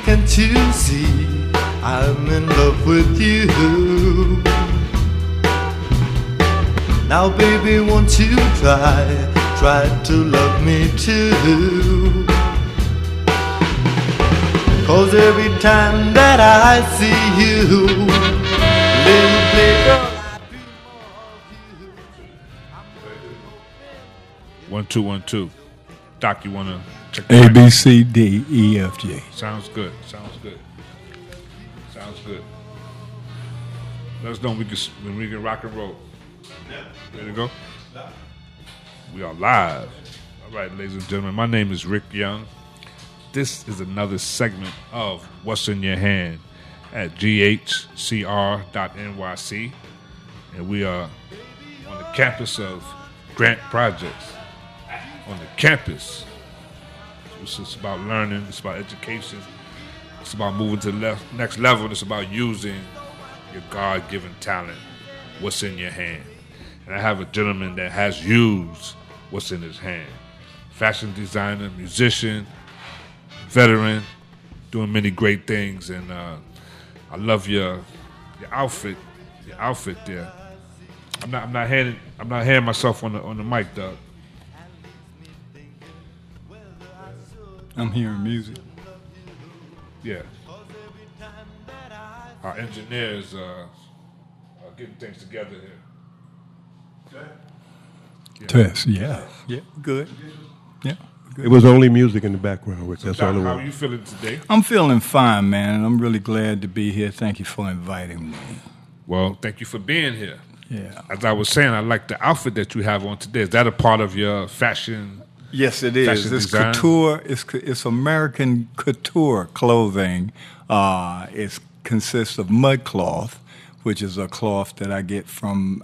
can't you see I'm in love with you? Now baby, won't you try to love me too? 'Cause every time that I see you, little playgirl, I dream of you. 1 2 1 2. Doc, you wanna check A B C D E F G. Sounds good. Let us know when we can rock and roll. Ready to go? We are live. All right, ladies and gentlemen, my name is Rick Young. This is another segment of What's in Your Hand at ghcr.nyc. And we are on the campus of Grant Projects. On the campus. It's about learning, it's about education, it's about moving to the next level, and it's about using your God-given talent, what's in your hand. And I have a gentleman that has used what's in his hand. Fashion designer, musician, veteran, doing many great things. And I love your outfit there. I'm not hearing myself on the mic, Doug. I'm hearing music. Yeah. Our engineers are getting things together here. Test, yeah, good. Yeah. It was only music in the background, Rick. That's Doc, all it how was. are you feeling today? I'm feeling fine, man, and I'm really glad to be here. Thank you for inviting me. Well, thank you for being here. Yeah. As I was saying, I like the outfit that you have on today. Is that a part of your fashion? Yes, it is. Fashion It's design? couture. It's American couture clothing. It consists of mud cloth, which is a cloth that I get from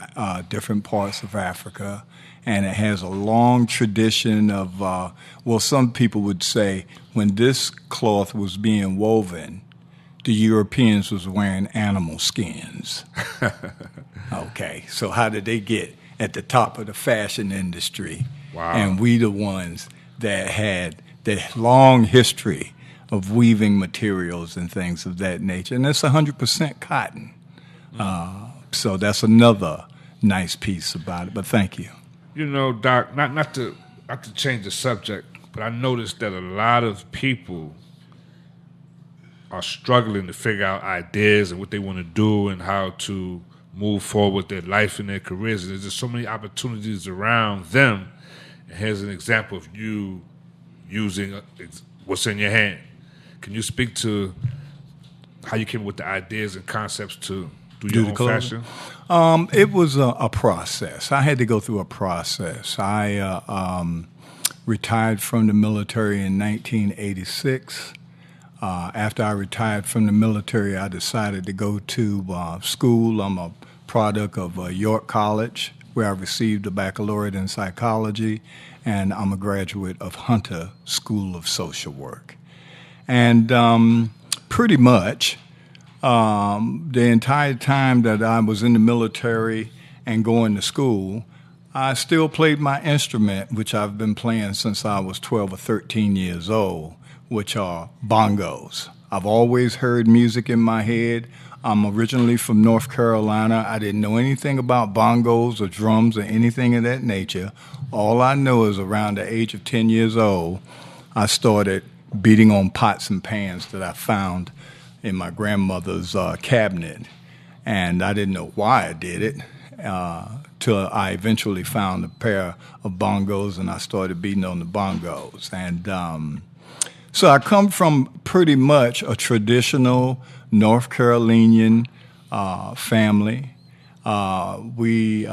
different parts of Africa, and it has a long tradition of. Well, some people would say when this cloth was being woven, the Europeans was wearing animal skins. Okay, so how did they get at the top of the fashion industry? Wow. And we the ones that had the long history of weaving materials and things of that nature. And it's 100% cotton. So that's another nice piece about it. But thank you. You know, Doc, not to change the subject, but I noticed that a lot of people are struggling to figure out ideas and what they want to do and how to move forward with their life and their careers. And there's just so many opportunities around them. And here's an example of you using what's in your hand. Can you speak to how you came up with the ideas and concepts to do your own fashion? It was a process. I had to go through a process. I retired from the military in 1986. After I retired from the military, I decided to go to school. I'm a product of York College, where I received a baccalaureate in psychology, and I'm a graduate of Hunter School of Social Work. And pretty much the entire time that I was in the military and going to school, I still played my instrument, which I've been playing since I was 12 or 13 years old, which are bongos. I've always heard music in my head. I'm originally from North Carolina. I didn't know anything about bongos or drums or anything of that nature. All I know is around the age of 10 years old, I started beating on pots and pans that I found in my grandmother's cabinet. And I didn't know why I did it till I eventually found a pair of bongos and I started beating on the bongos. And so I come from pretty much a traditional North Carolinian family. We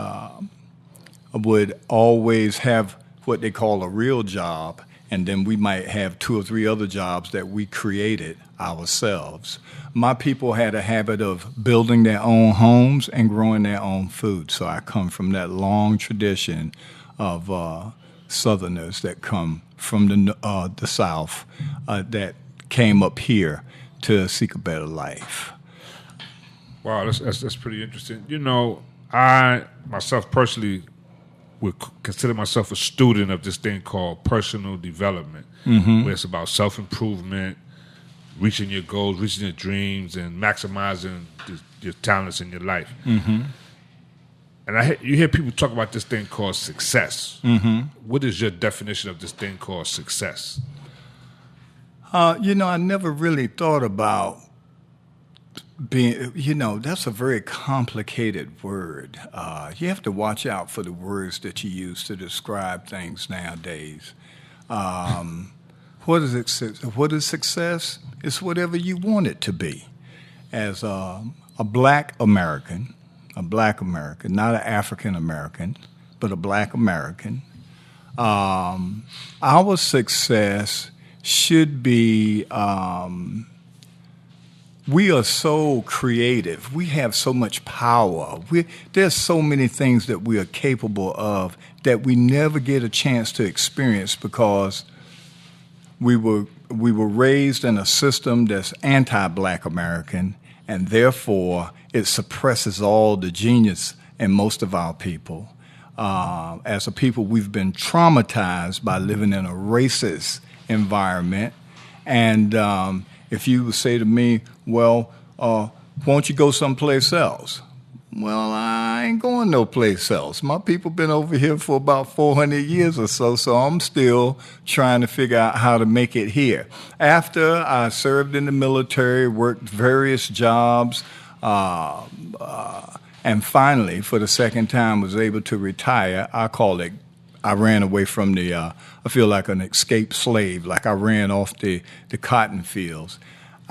would always have what they call a real job, and then we might have 2 or 3 other jobs that we created ourselves. My people had a habit of building their own homes and growing their own food, so I come from that long tradition of Southerners that come from the South that came up here to seek a better life. Wow, that's pretty interesting. You know, I myself personally would consider myself a student of this thing called personal development, where it's about self-improvement, reaching your goals, reaching your dreams, and maximizing your talents in your life. Mm-hmm. And you hear people talk about this thing called success. Mm-hmm. What is your definition of this thing called success? I never really thought about being, that's a very complicated word. You have to watch out for the words that you use to describe things nowadays. What is success? It's whatever you want it to be. As a black American, not an African American, but a black American, our success should be, we are so creative. We have so much power. There's so many things that we are capable of that we never get a chance to experience because we were raised in a system that's anti-black American, and therefore it suppresses all the genius in most of our people. As a people, we've been traumatized by living in a racist environment. And if you would say to me, well, won't you go someplace else? Well, I ain't going no place else. My people been over here for about 400 years or so I'm still trying to figure out how to make it here. After I served in the military, worked various jobs, and finally, for the second time, was able to retire. I ran away from I feel like an escaped slave, like I ran off the cotton fields.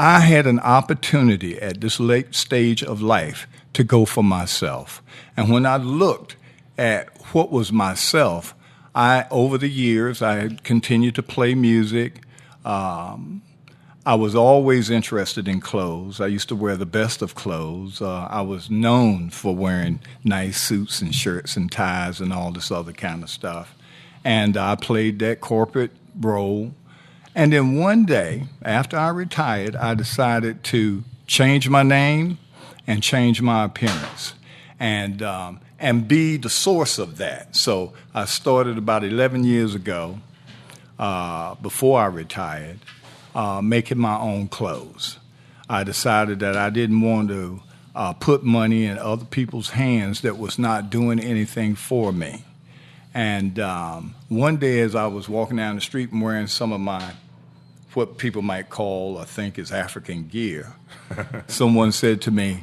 I had an opportunity at this late stage of life to go for myself. And when I looked at what was myself, over the years, I had continued to play music. I was always interested in clothes. I used to wear the best of clothes. I was known for wearing nice suits and shirts and ties and all this other kind of stuff. And I played that corporate role. And then one day, after I retired, I decided to change my name and change my appearance and be the source of that. So I started about 11 years ago, before I retired, making my own clothes. I decided that I didn't want to put money in other people's hands that was not doing anything for me. And one day as I was walking down the street and wearing some of my, what people might call or think is African gear, someone said to me,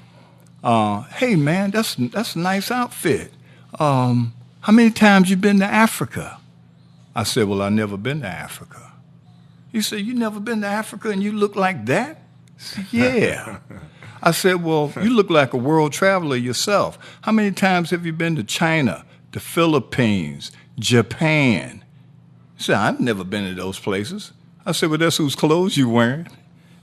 hey man, that's a nice outfit. How many times you been to Africa? I said, well, I've never been to Africa. He said, you never been to Africa and you look like that? I said, yeah. I said, well, you look like a world traveler yourself. How many times have you been to China, the Philippines, Japan? He said, I've never been to those places. I said, well, that's whose clothes you wearing.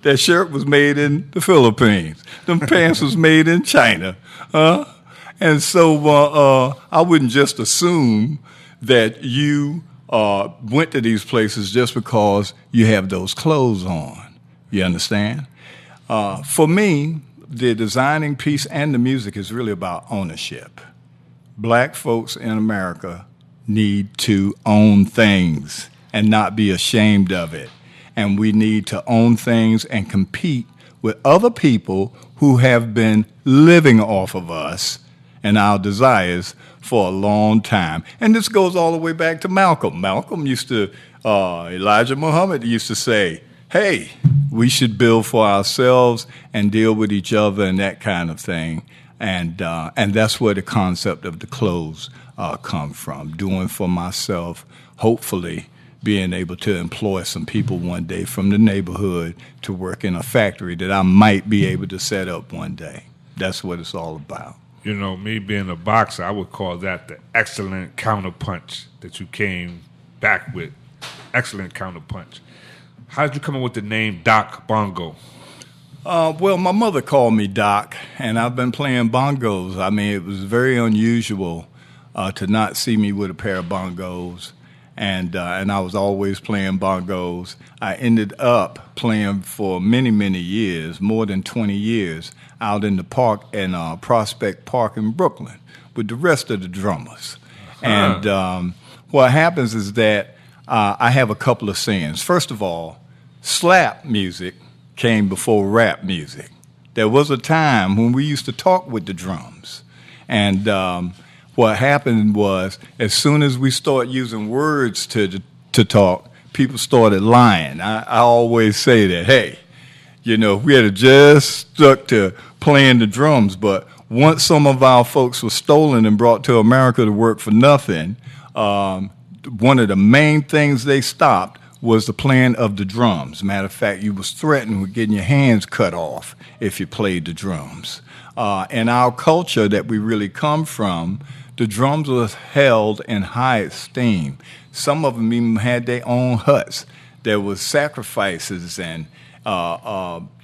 That shirt was made in the Philippines. Them pants was made in China. And so I wouldn't just assume that you went to these places just because you have those clothes on. You understand? For me, the designing piece and the music is really about ownership. Black folks in America need to own things and not be ashamed of it. And we need to own things and compete with other people who have been living off of us and our desires for a long time. And this goes all the way back to Malcolm. Malcolm used to, Elijah Muhammad used to say, hey, we should build for ourselves and deal with each other and that kind of thing. And that's where the concept of the clothes come from, doing for myself, hopefully being able to employ some people one day from the neighborhood to work in a factory that I might be able to set up one day. That's what it's all about. You know, me being a boxer, I would call that the excellent counterpunch that you came back with. Excellent counterpunch. How did you come up with the name Doc Bongo? Well, my mother called me Doc, and I've been playing bongos. I mean, it was very unusual to not see me with a pair of bongos. And I was always playing bongos. I ended up playing for many, many years, more than 20 years, out in the park in Prospect Park in Brooklyn with the rest of the drummers. And what happens is that I have a couple of sayings. First of all, slap music came before rap music. There was a time when we used to talk with the drums. And what happened was, as soon as we start using words to talk, people started lying. I always say that, hey, you know, we had just stuck to playing the drums, but once some of our folks were stolen and brought to America to work for nothing, one of the main things they stopped was the playing of the drums. Matter of fact, you was threatened with getting your hands cut off if you played the drums. In our culture that we really come from, the drums was held in high esteem. Some of them even had their own huts. There was sacrifices and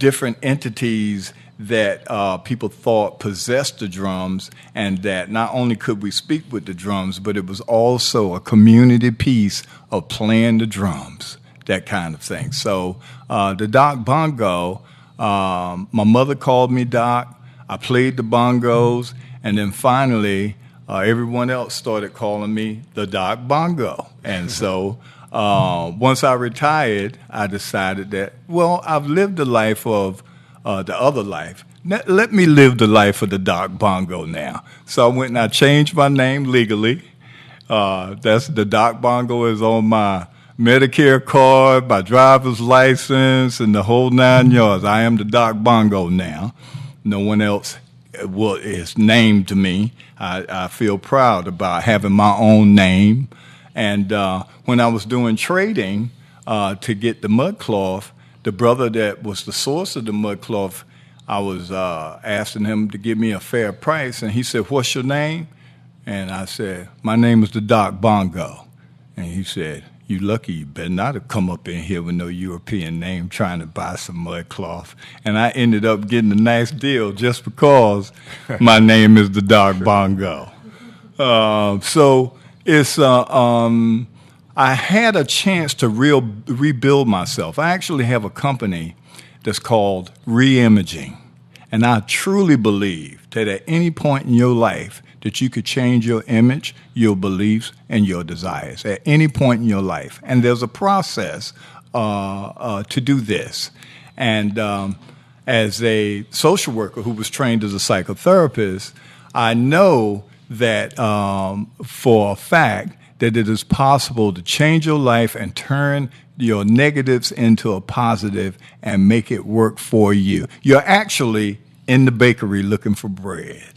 different entities that people thought possessed the drums, and that not only could we speak with the drums, but it was also a community piece of playing the drums, that kind of thing. So the Doc Bongo, my mother called me Doc. I played the bongos, and then finally everyone else started calling me the Doc Bongo. And so once I retired, I decided that, well, I've lived the life of the other life. Let me live the life of the Doc Bongo now. So I went and I changed my name legally. That's the Doc Bongo is on my Medicare card, my driver's license, and the whole 9 yards. I am the Doc Bongo now. No one else is named to me. I feel proud about having my own name. And when I was doing trading to get the mud cloth, the brother that was the source of the mud cloth, I was asking him to give me a fair price, and he said, "What's your name?" And I said, "My name is the Doc Bongo." And he said, "You lucky, you better not have come up in here with no European name trying to buy some mud cloth." And I ended up getting a nice deal just because my name is the Doc Bongo. So it's I had a chance to rebuild myself. I actually have a company that's called Reimaging, and I truly believe that at any point in your life that you could change your image, your beliefs, and your desires at any point in your life. And there's a process to do this. And as a social worker who was trained as a psychotherapist, I know that for a fact that it is possible to change your life and turn your negatives into a positive and make it work for you. You're actually in the bakery looking for bread.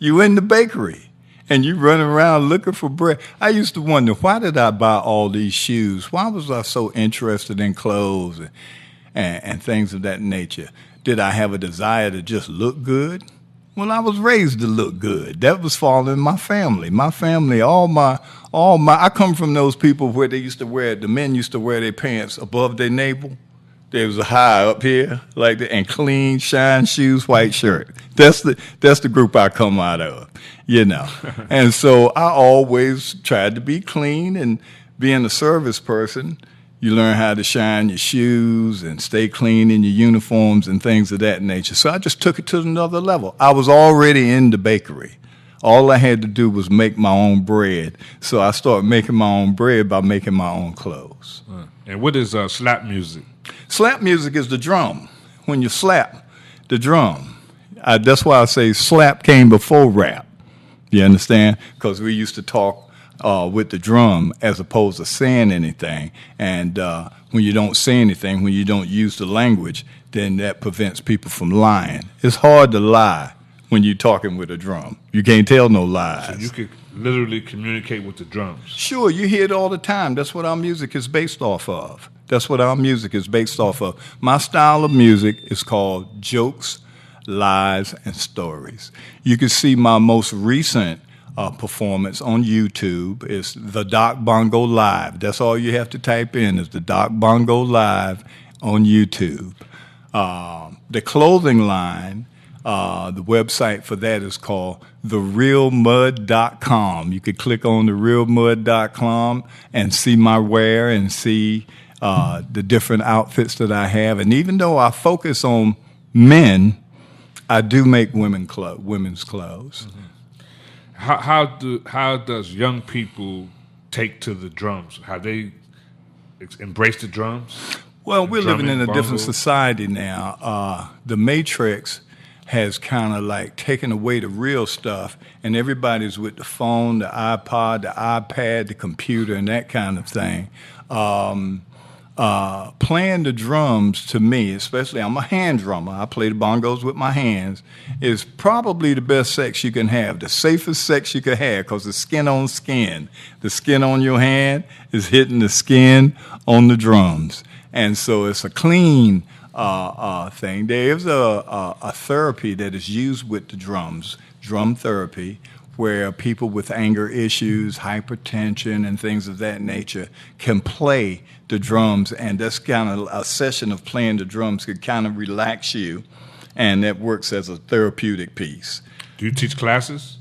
You in the bakery and you running around looking for bread. I used to wonder, why did I buy all these shoes? Why was I so interested in clothes and things of that nature? Did I have a desire to just look good? Well, I was raised to look good. That was falling in my family. My family, I come from those people where the men used to wear their pants above their navel. They was high up here, like that, and clean, shine shoes, white shirt. That's the group I come out of, you know. And so I always tried to be clean, and being a service person, you learn how to shine your shoes and stay clean in your uniforms and things of that nature. So I just took it to another level. I was already in the bakery. All I had to do was make my own bread. So I started making my own bread by making my own clothes. And what is slap music? Slap music is the drum. When you slap the drum. That's why I say slap came before rap. You understand? Because we used to talk with the drum as opposed to saying anything. And when you don't say anything, when you don't use the language, then that prevents people from lying. It's hard to lie when you're talking with a drum. You can't tell no lies. So you could literally communicate with the drums. Sure, you hear it all the time. That's what our music is based off of. That's what our music is based off of. My style of music is called jokes, lies, and stories. You can see my most recent performance on YouTube is the Doc Bongo Live. That's all you have to type in is the Doc Bongo Live on YouTube. The clothing line, the website for that is called therealmud.com. You could click on therealmud.com and see my wear and see the different outfits that I have. And even though I focus on men, I do make women's clothes. Mm-hmm. How does young people take to the drums? How they embrace the drums? Well, we're living in drumming, a different bongos? society now. The Matrix has kind of like taken away the real stuff, and everybody's with the phone, the iPod, the iPad, the computer, and that kind of thing. Playing the drums to me, especially I'm a hand drummer, I play the bongos with my hands, is probably the best sex you can have, the safest sex you can have, because it's skin on skin. The skin on your hand is hitting the skin on the drums. And so it's a clean thing. There's a therapy that is used with the drums, drum therapy, where people with anger issues, hypertension, and things of that nature can play the drums, and that's kind of a session of playing the drums could kind of relax you, and that works as a therapeutic piece. Do you teach classes?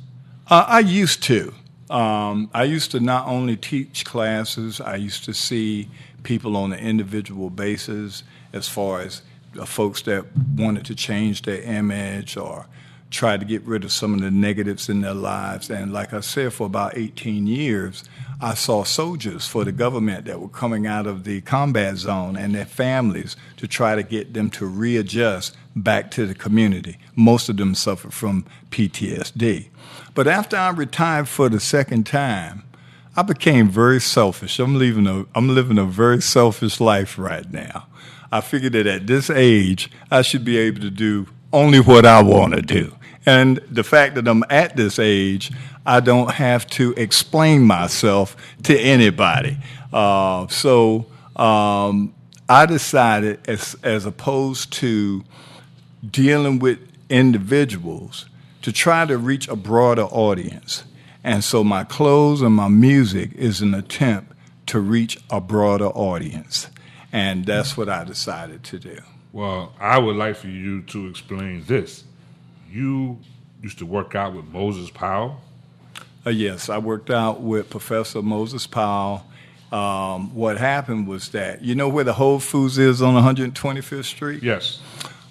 I used to. I used to not only teach classes, I used to see people on an individual basis as far as folks that wanted to change their image or try to get rid of some of the negatives in their lives. And like I said, for about 18 years, I saw soldiers for the government that were coming out of the combat zone and their families to try to get them to readjust back to the community. Most of them suffered from PTSD. But after I retired for the second time, I became very selfish. I'm living a very selfish life right now. I figured that at this age, I should be able to do only what I want to do. And the fact that I'm at this age, I don't have to explain myself to anybody. So I decided, as opposed to dealing with individuals, to try to reach a broader audience. And so my clothes and my music is an attempt to reach a broader audience. And that's what I decided to do. Well, I would like for you to explain this. You used to work out with Moses Powell. Yes, I worked out with Professor Moses Powell. What happened was that, you know where the Whole Foods is on 125th Street? Yes.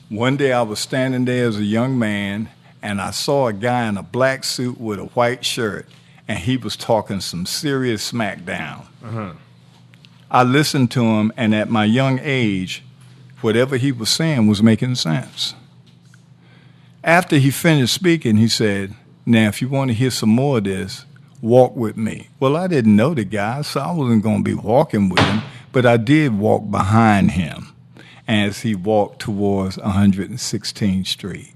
One day I was standing there as a young man, and I saw a guy in a black suit with a white shirt, and he was talking some serious smackdown. Uh-huh. I listened to him, and at my young age, whatever he was saying was making sense. After he finished speaking, he said, "Now, if you want to hear some more of this, walk with me." Well, I didn't know the guy, so I wasn't going to be walking with him, but I did walk behind him as he walked towards 116th Street.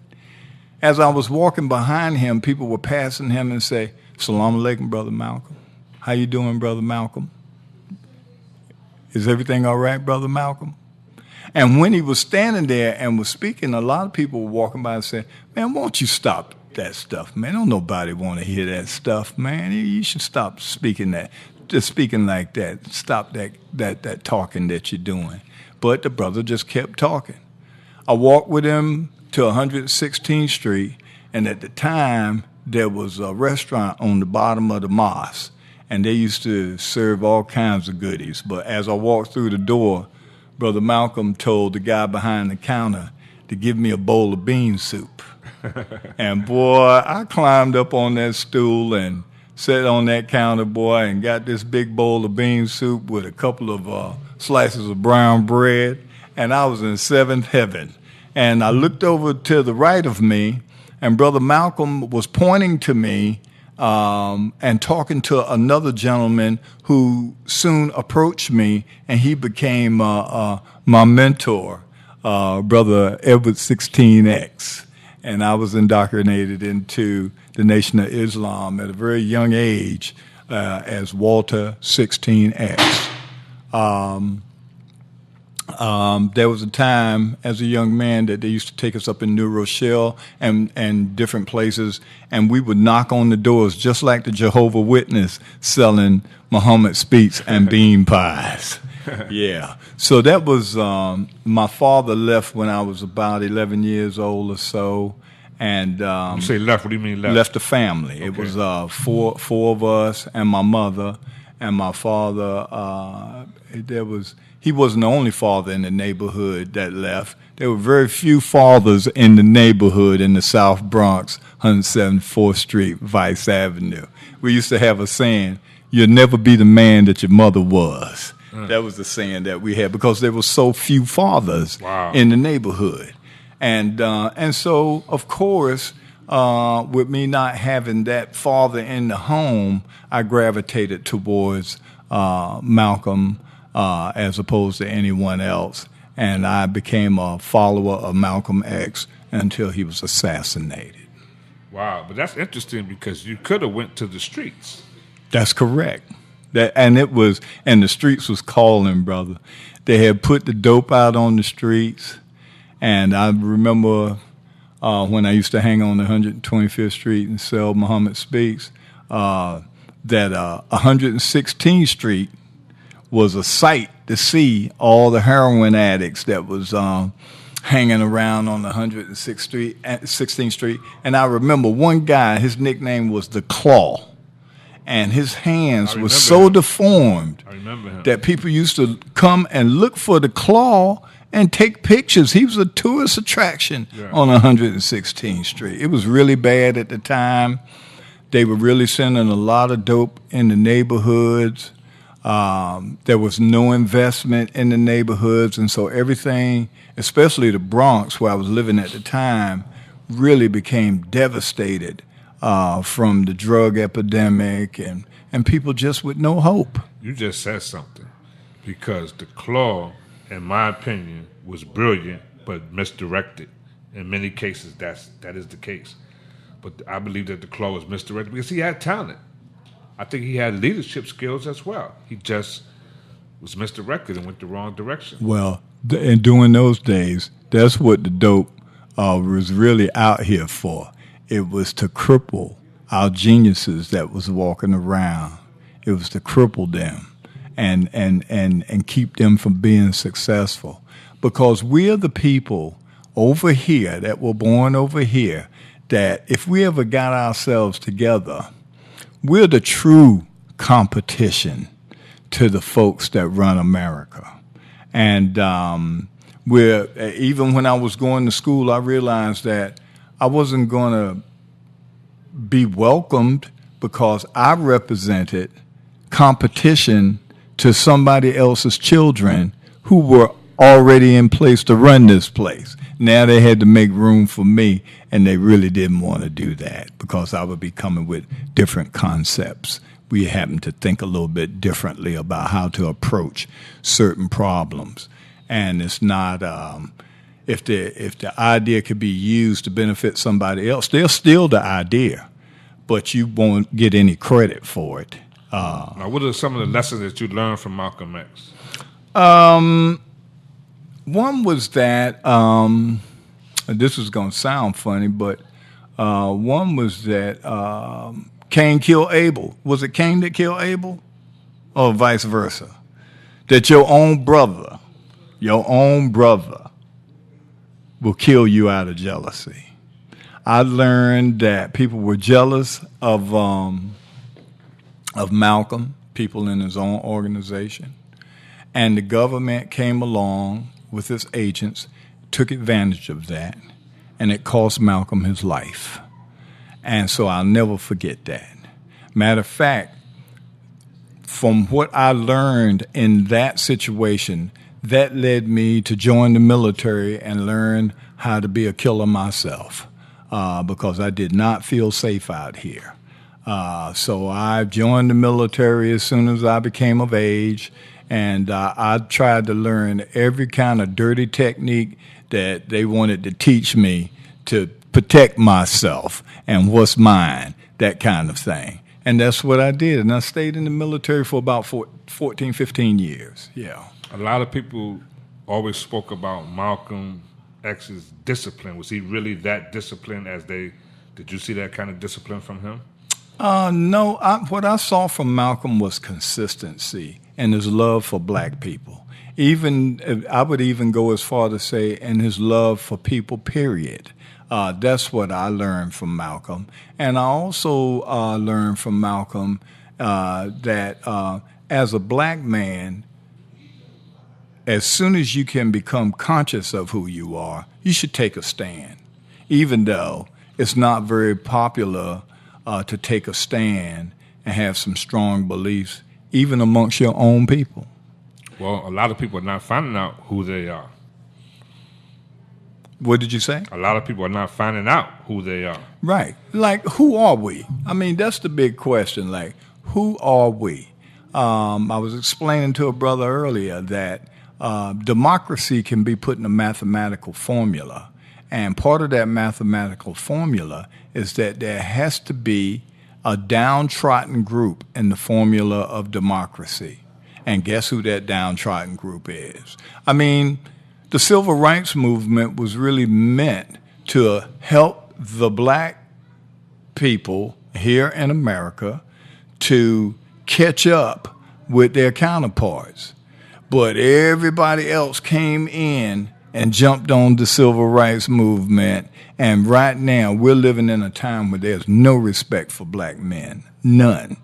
As I was walking behind him, people were passing him and say, "Salaam alaikum, Brother Malcolm. How you doing, Brother Malcolm? Is everything all right, Brother Malcolm?" And when he was standing there and was speaking, a lot of people were walking by and saying, "Man, won't you stop that stuff, man? Don't nobody want to hear that stuff, man. You should stop speaking that, just speaking like that. Stop that talking that you're doing." But the brother just kept talking. I walked with him to 116th Street, and at the time, there was a restaurant on the bottom of the mosque, and they used to serve all kinds of goodies. But as I walked through the door, Brother Malcolm told the guy behind the counter to give me a bowl of bean soup. And boy, I climbed up on that stool and sat on that counter, boy, and got this big bowl of bean soup with a couple of slices of brown bread, and I was in seventh heaven. And I looked over to the right of me, and Brother Malcolm was pointing to me and talking to another gentleman who soon approached me, and he became my mentor, Brother Edward 16X. And I was indoctrinated into the Nation of Islam at a very young age as Walter 16X. There was a time as a young man that they used to take us up in New Rochelle and different places, and we would knock on the doors just like the Jehovah's Witness selling Muhammad speaks and bean pies. Yeah. So that was, my father left when I was about 11 years old or so. And You say left, what do you mean left? left the family. Okay. It was four of us and my mother and my father. He wasn't the only father in the neighborhood that left. There were very few fathers in the neighborhood in the South Bronx, 174th Street, Vice Avenue. We used to have a saying, "You'll never be the man that your mother was." That was the saying that we had because there were so few fathers Wow. in the neighborhood. And so, of course, with me not having that father in the home, I gravitated towards Malcolm as opposed to anyone else. And I became a follower of Malcolm X until he was assassinated. Wow, but that's interesting because you could have went to the streets. That's correct. And the streets was calling, brother. They had put the dope out on the streets, and I remember when I used to hang on 125th Street and sell Muhammad Speaks, that 116th Street was a sight to see all the heroin addicts that was hanging around on 116th Street. And I remember one guy, his nickname was the Claw. And his hands were so deformed that people used to come and look for the Claw and take pictures. He was a tourist attraction on 116th Street. It was really bad at the time. They were really sending a lot of dope in the neighborhoods. There was no investment in the neighborhoods, and so everything, especially the Bronx, where I was living at the time, really became devastated from the drug epidemic and people just with no hope. You just said something because the Claw, in my opinion, was brilliant but misdirected. In many cases, that is the case. But I believe that the Claw was misdirected because he had talent. I think he had leadership skills as well. He just was misdirected and went the wrong direction. Well, and during those days, that's what the dope was really out here for. It was to cripple our geniuses that was walking around. It was to cripple them and keep them from being successful. Because we are the people over here that were born over here that if we ever got ourselves together, we're the true competition to the folks that run America. And even when I was going to school, I realized that I wasn't going to be welcomed because I represented competition to somebody else's children who were already in place to run this place. Now they had to make room for me, and they really didn't want to do that because I would be coming with different concepts. We happened to think a little bit differently about how to approach certain problems. And it's not, if the idea could be used to benefit somebody else, they'll steal the idea, but you won't get any credit for it. Now, what are some of the lessons that you learned from Malcolm X? One was that, this is going to sound funny, but one was that Cain killed Abel. Was it Cain that killed Abel? Or vice versa? That your own brother will kill you out of jealousy. I learned that people were jealous of Malcolm, people in his own organization, and the government came along with its agents, took advantage of that, and it cost Malcolm his life. And so I'll never forget that. Matter of fact, from what I learned in that situation, that led me to join the military and learn how to be a killer myself because I did not feel safe out here. So I joined the military as soon as I became of age, and I tried to learn every kind of dirty technique that they wanted to teach me to protect myself and what's mine, that kind of thing. And that's what I did. And I stayed in the military for about 14, 15 years. Yeah. A lot of people always spoke about Malcolm X's discipline. Was he really that disciplined did you see that kind of discipline from him? No. What I saw from Malcolm was consistency and his love for black people. I would even go as far to say, and his love for people, period. That's what I learned from Malcolm. And I also learned from Malcolm that as a black man, as soon as you can become conscious of who you are, you should take a stand, even though it's not very popular to take a stand and have some strong beliefs, even amongst your own people. Well, a lot of people are not finding out who they are. What did you say? A lot of people are not finding out who they are. Right. Like, who are we? I mean, that's the big question. Like, who are we? I was explaining to a brother earlier that democracy can be put in a mathematical formula. And part of that mathematical formula is that there has to be a downtrodden group in the formula of democracy. And guess who that downtrodden group is? I mean, the civil rights movement was really meant to help the black people here in America to catch up with their counterparts. But everybody else came in and jumped on the civil rights movement. And right now, we're living in a time where there's no respect for black men. None.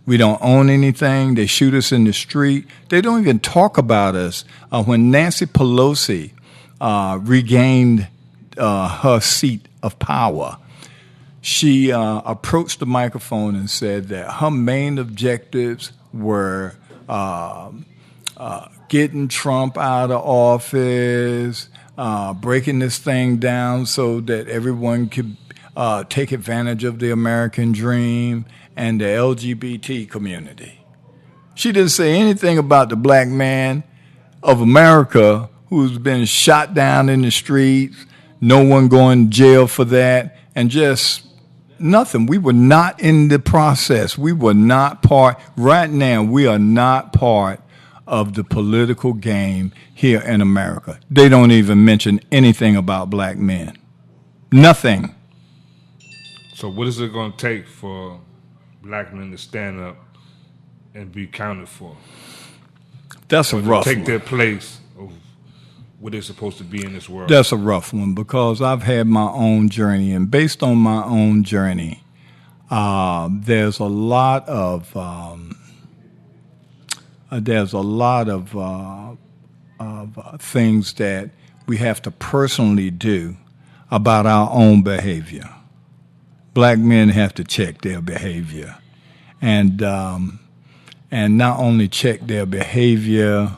We don't own anything. They shoot us in the street. They don't even talk about us. When Nancy Pelosi regained her seat of power, she approached the microphone and said that her main objectives were getting Trump out of office, breaking this thing down so that everyone could take advantage of the American dream and the LGBT community. She didn't say anything about the black man of America who's been shot down in the streets, no one going to jail for that, and just nothing. We were not in the process. We were not part. Right now, we are not part of the political game here in America. They don't even mention anything about black men. Nothing. So what is it going to take for black men to stand up and be counted for? That's a rough take one. their place of what they're supposed to be in this world. That's a rough one because I've had my own journey, and based on my own journey, there's a lot of things that we have to personally do about our own behavior. Black men have to check their behavior, and not only check their behavior,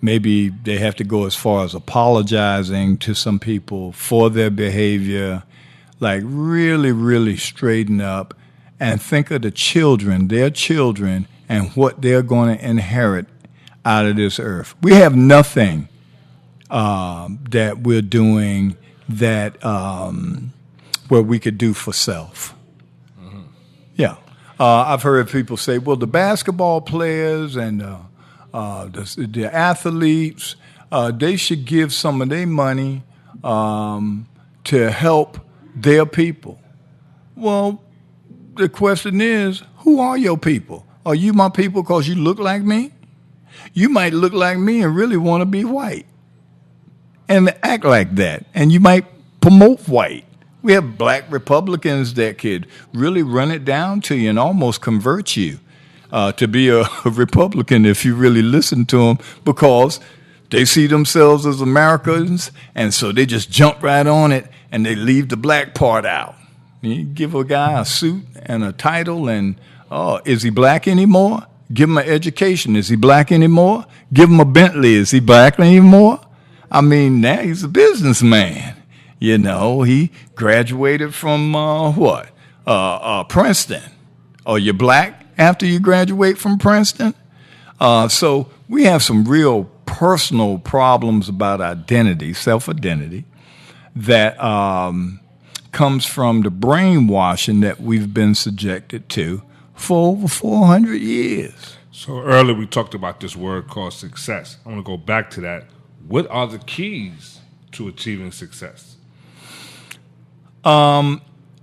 maybe they have to go as far as apologizing to some people for their behavior, like really, really straighten up and think of the children, their children, and what they're going to inherit out of this earth. We have nothing that we're doing that where we could do for self. Mm-hmm. Yeah. I've heard people say, well, the basketball players and the athletes, they should give some of their money to help their people. Well, the question is, who are your people? Are you my people because you look like me? You might look like me and really want to be white and act like that, and you might promote white. We have black Republicans that could really run it down to you and almost convert you to be a Republican if you really listen to them, because they see themselves as Americans, and so they just jump right on it and they leave the black part out. You give a guy a suit and a title and, is he black anymore? Give him an education. Is he black anymore? Give him a Bentley. Is he black anymore? I mean, now he's a businessman. You know, he graduated from Princeton. Are you black after you graduate from Princeton? So we have some real personal problems about identity, self-identity, that comes from the brainwashing that we've been subjected to for over 400 years. So earlier we talked about this word called success. I want to go back to that. What are the keys to achieving success? On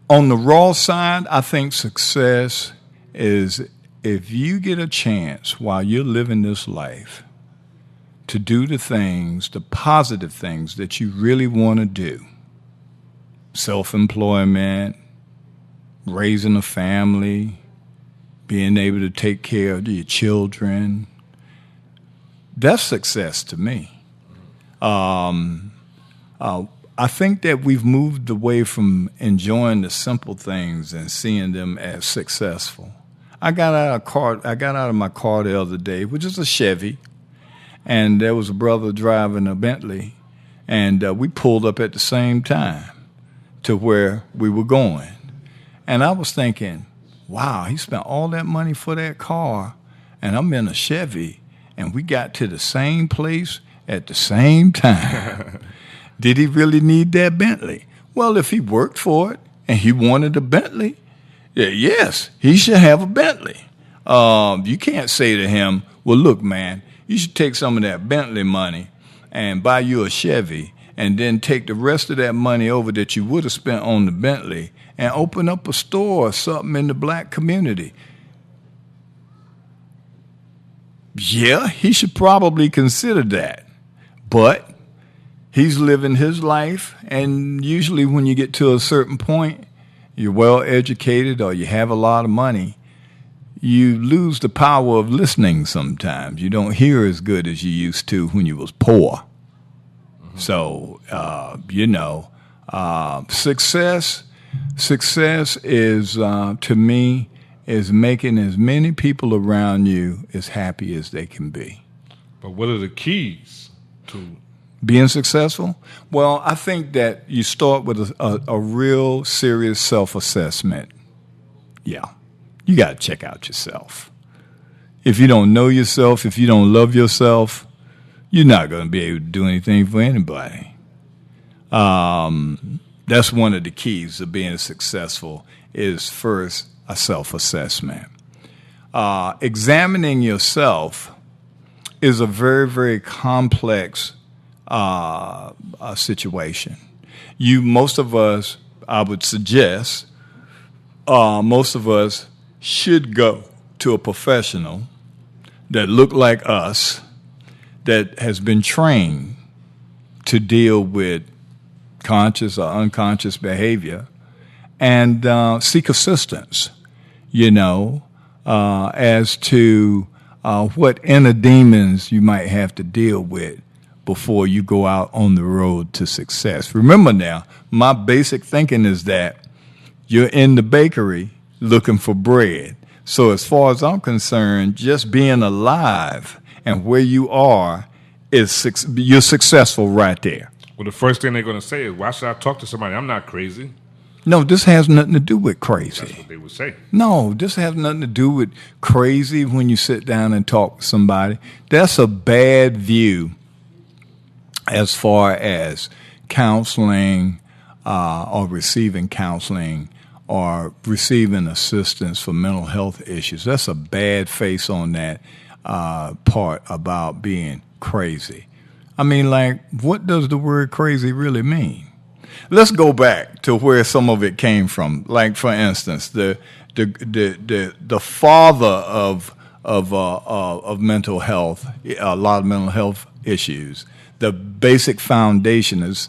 the raw side, I think success is if you get a chance while you're living this life to do the things, the positive things that you really want to do, self-employment, raising a family, being able to take care of your children, that's success to me. I think that we've moved away from enjoying the simple things and seeing them as successful. I got out of my car the other day, which is a Chevy, and there was a brother driving a Bentley, and we pulled up at the same time to where we were going. And I was thinking, wow, he spent all that money for that car, and I'm in a Chevy, and we got to the same place at the same time. Did he really need that Bentley? Well, if he worked for it and he wanted a Bentley, yes, he should have a Bentley. You can't say to him, well, look, man, you should take some of that Bentley money and buy you a Chevy, and then take the rest of that money over that you would have spent on the Bentley and open up a store or something in the black community. Yeah, he should probably consider that. But he's living his life, and usually when you get to a certain point, you're well educated or you have a lot of money, you lose the power of listening sometimes. You don't hear as good as you used to when you was poor. So, success is, to me, is making as many people around you as happy as they can be. But what are the keys to being successful? Well, I think that you start with a real serious self-assessment. Yeah, you got to check out yourself. If you don't know yourself, if you don't love yourself, you're not going to be able to do anything for anybody. That's one of the keys of being successful is first a self-assessment. Examining yourself is a very, very complex situation. Most of us, I would suggest, most of us should go to a professional that look like us, that has been trained to deal with conscious or unconscious behavior, and seek assistance, as to what inner demons you might have to deal with before you go out on the road to success. Remember now, my basic thinking is that you're in the bakery looking for bread. So as far as I'm concerned, just being alive and where you are, you're successful right there. Well, the first thing they're going to say is, why should I talk to somebody? I'm not crazy. No, this has nothing to do with crazy. That's what they would say. No, this has nothing to do with crazy when you sit down and talk to somebody. That's a bad view as far as counseling or receiving counseling or receiving assistance for mental health issues. That's a bad face on that part about being crazy. I mean, like, what does the word crazy really mean? Let's go back to where some of it came from. Like, for instance, the father of mental health, a lot of mental health issues. The basic foundation is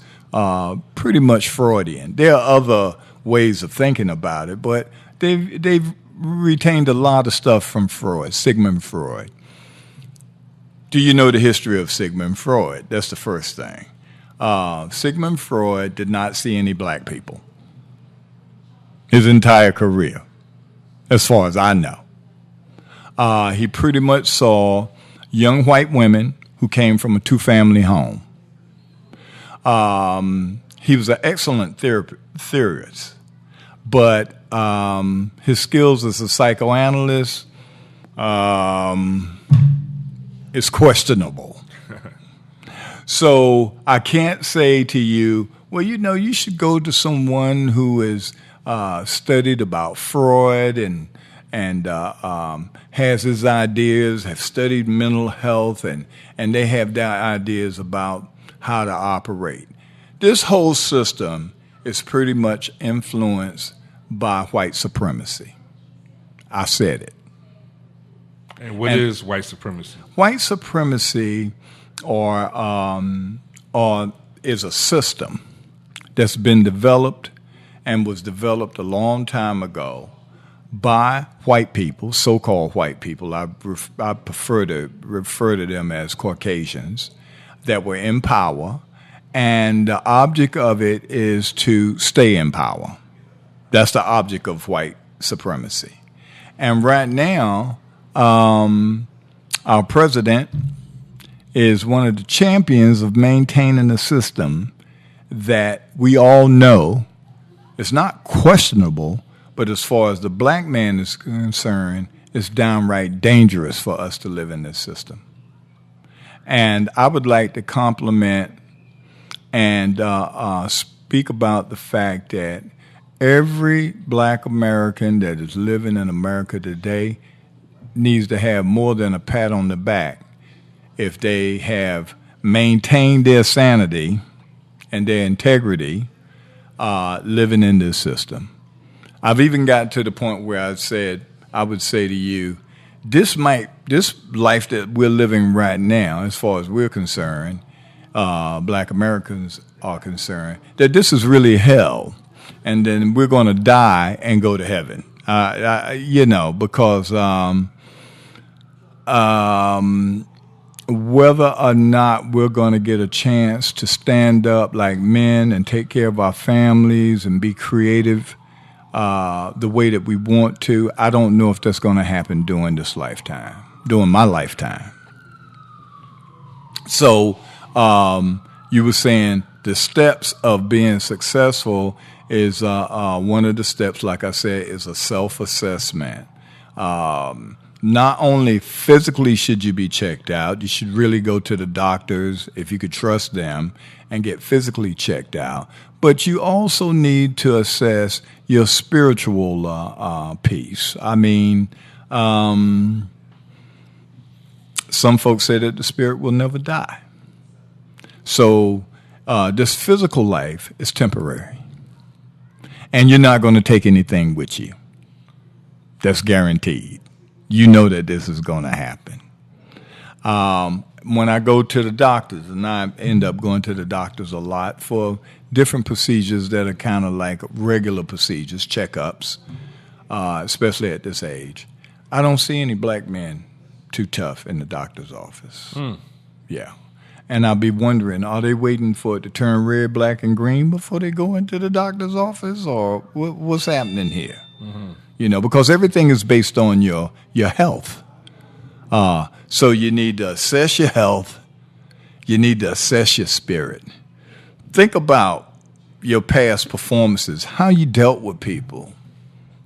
pretty much Freudian. There are other ways of thinking about it, but they've retained a lot of stuff from Freud, Sigmund Freud. Do you know the history of Sigmund Freud? That's the first thing. Sigmund Freud did not see any black people his entire career, as far as I know. He pretty much saw young white women who came from a two-family home. He was an excellent theorist, but his skills as a psychoanalyst is questionable. So I can't say to you, well, you should go to someone who has studied about Freud and has his ideas, have studied mental health, and they have their ideas about how to operate. This whole system is pretty much influenced by white supremacy. I said it. And what is white supremacy? White supremacy is a system that's been developed and was developed a long time ago by white people, so-called white people. I prefer to refer to them as Caucasians that were in power, and the object of it is to stay in power. That's the object of white supremacy. And right now, our president is one of the champions of maintaining a system that we all know is not questionable, but as far as the black man is concerned, it's downright dangerous for us to live in this system. And I would like to compliment and speak about the fact that every black American that is living in America today needs to have more than a pat on the back if they have maintained their sanity and their integrity living in this system. I've even gotten to the point where I would say to you, this life that we're living right now, as far as we're concerned, black Americans are concerned, that this is really hell. And then we're going to die and go to heaven, because whether or not we're going to get a chance to stand up like men and take care of our families and be creative the way that we want to, I don't know if that's going to happen during my lifetime. So you were saying the steps of being successful is one of the steps, like I said, is a self-assessment. Not only physically should you be checked out, you should really go to the doctors, if you could trust them, and get physically checked out. But you also need to assess your spiritual piece. I mean, some folks say that the spirit will never die. So this physical life is temporary. And you're not going to take anything with you. That's guaranteed. You know that this is going to happen. When I go to the doctors, and I end up going to the doctors a lot for different procedures that are kind of like regular procedures, checkups, especially at this age, I don't see any black men too tough in the doctor's office. Yeah. And I'll be wondering, are they waiting for it to turn red, black, and green before they go into the doctor's office? Or what's happening here? Mm-hmm. Because everything is based on your health. So you need to assess your health. You need to assess your spirit. Think about your past performances, how you dealt with people.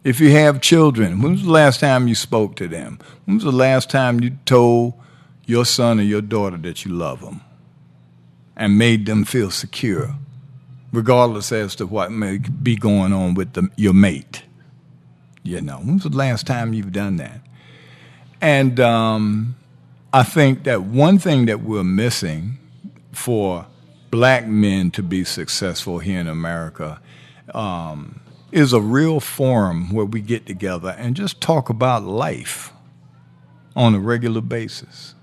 If you have children, when was the last time you spoke to them? When was the last time you told your son or your daughter that you love them and made them feel secure, regardless as to what may be going on with your mate? When was the last time you've done that? And I think that one thing that we're missing for black men to be successful here in America is a real forum where we get together and just talk about life on a regular basis.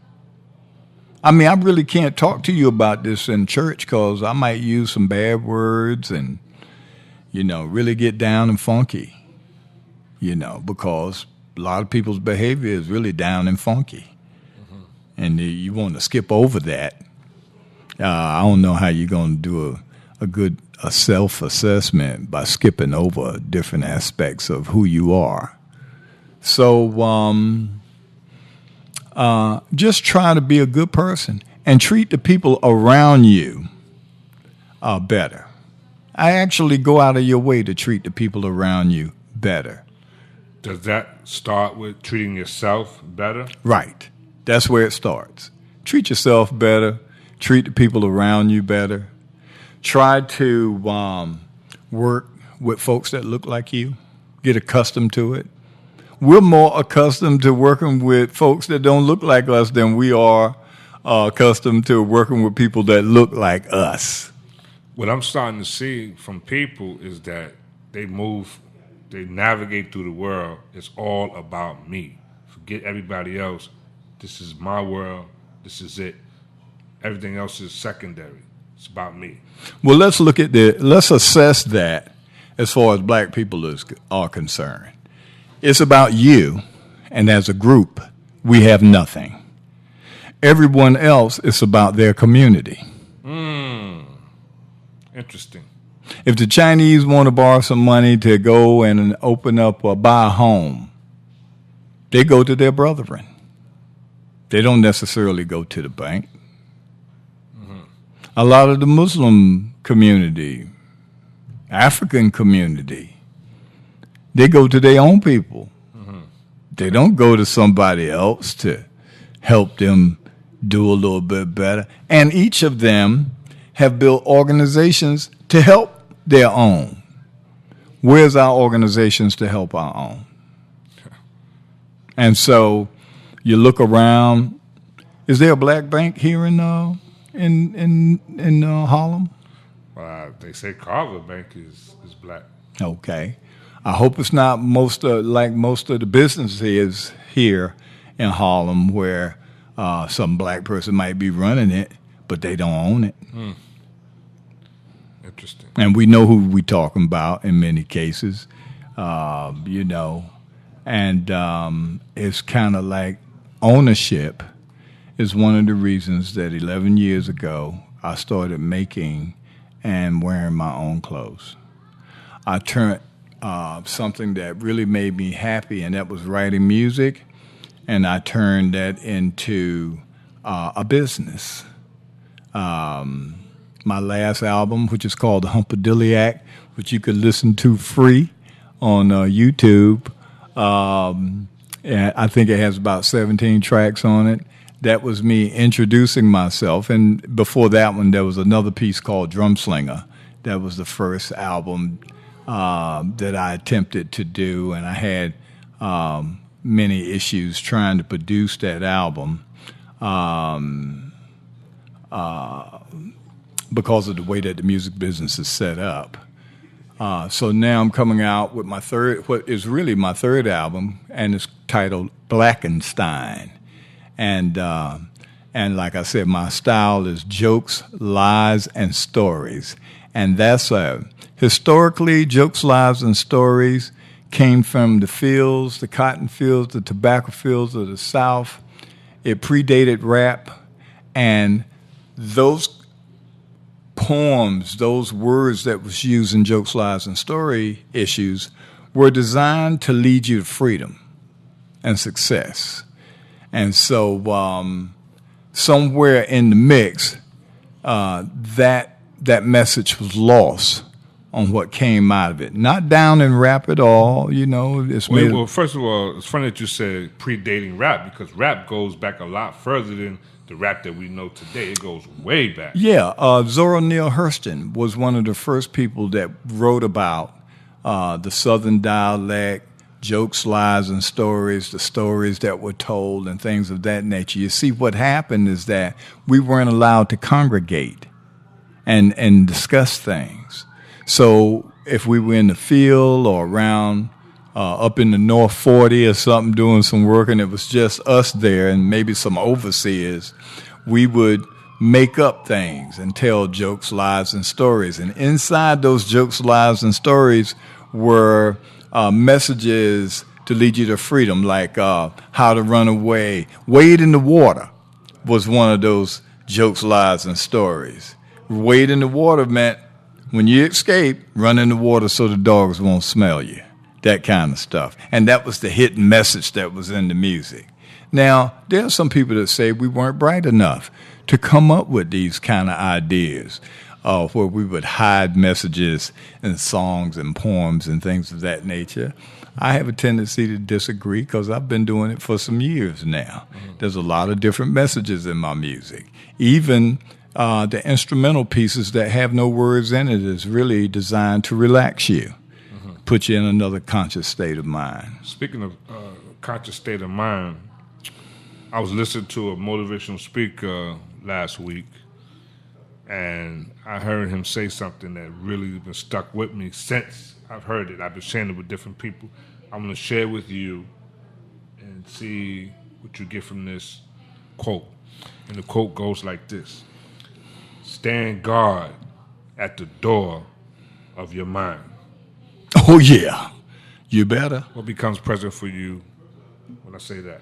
I mean, I really can't talk to you about this in church because I might use some bad words and, really get down and funky, because a lot of people's behavior is really down and funky. Mm-hmm. And you want to skip over that. I don't know how you're going to do a self-assessment by skipping over different aspects of who you are. So just try to be a good person and treat the people around you better. I actually go out of your way to treat the people around you better. Does that start with treating yourself better? Right. That's where it starts. Treat yourself better. Treat the people around you better. Try to work with folks that look like you. Get accustomed to it. We're more accustomed to working with folks that don't look like us than we are accustomed to working with people that look like us. What I'm starting to see from people is that they navigate through the world. It's all about me. Forget everybody else. This is my world. This is it. Everything else is secondary. It's about me. Well, let's assess that as far as black people are concerned. It's about you, and as a group, we have nothing. Everyone else is about their community. Interesting. If the Chinese want to borrow some money to go and open up or buy a home, they go to their brethren. They don't necessarily go to the bank. A lot of the Muslim community, African community, they go to their own people. They don't go to somebody else to help them do a little bit better. And each of them have built organizations to help their own. Where's our organizations to help our own? And so you look around. Is there a black bank here in Harlem? They say Carver Bank is black. Okay. I hope it's not like most of the business is here in Harlem where some black person might be running it, but they don't own it. Interesting. And we know who we're talking about in many cases, you know. And it's kind of like ownership is one of the reasons that 11 years ago I started making and wearing my own clothes. I turned something that really made me happy, and that was writing music, and I turned that into a business. My last album, which is called The Humpadilliac, which you could listen to free on YouTube, and I think it has about 17 tracks on it. That was me introducing myself, and before that one, there was another piece called Drumslinger. That was the first album that I attempted to do, and I had many issues trying to produce that album because of the way that the music business is set up. So now I'm coming out with what is really my third album, and it's titled Blackenstein. And like I said, my style is jokes, lies, and stories. And that's historically, jokes, lies, and stories came from the fields, the cotton fields, the tobacco fields of the South. It predated rap. And those poems, those words that was used in jokes, lies, and story issues were designed to lead you to freedom and success. And so somewhere in the mix, that message was lost on what came out of it. Not down in rap at all, you know. Well, first of all, it's funny that you said predating rap, because rap goes back a lot further than the rap that we know today. It goes way back. Yeah, Zora Neale Hurston was one of the first people that wrote about the Southern dialect, jokes, lies, and stories, the stories that were told and things of that nature. You see, what happened is that we weren't allowed to congregate and discuss things. So if we were in the field or around up in the North 40 or something doing some work and it was just us there and maybe some overseers, we would make up things and tell jokes, lies, and stories. And inside those jokes, lies, and stories were messages to lead you to freedom, like how to run away. Wade in the water was one of those jokes, lies, and stories. Wade in the water meant when you escape, run in the water so the dogs won't smell you, that kind of stuff. And that was the hidden message that was in the music. Now, there are some people that say we weren't bright enough to come up with these kind of ideas where we would hide messages in songs and poems and things of that nature. I have a tendency to disagree because I've been doing it for some years now. Mm-hmm. There's a lot of different messages in my music. Even the instrumental pieces that have no words in it is really designed to relax you, put you in another conscious state of mind. Speaking of conscious state of mind, I was listening to a motivational speaker last week, and I heard him say something that really been stuck with me since I've heard it. I've been sharing it with different people. I'm going to share with you and see what you get from this quote. And the quote goes like this: stand guard at the door of your mind. Oh, yeah. You better. What becomes present for you when I say that?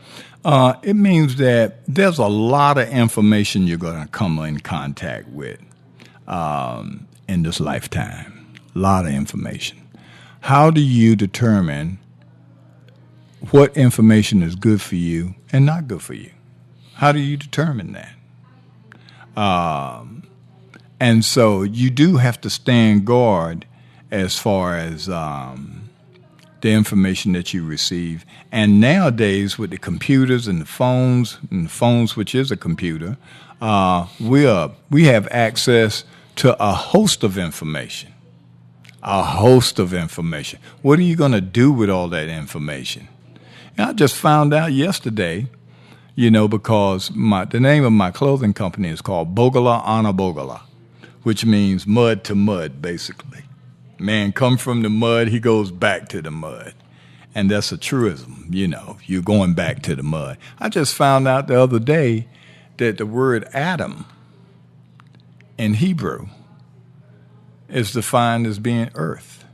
It means that there's a lot of information you're going to come in contact with in this lifetime. A lot of information. How do you determine what information is good for you and not good for you? How do you determine that? And so you do have to stand guard as far as the information that you receive. And nowadays, with the computers and the phones, which is a computer, we have access to a host of information. A host of information. What are you going to do with all that information? And I just found out yesterday, because the name of my clothing company is called Bogala Ana Bogala, which means mud to mud, basically. Man come from the mud, he goes back to the mud. And that's a truism, you're going back to the mud. I just found out the other day that the word Adam in Hebrew is defined as being earth.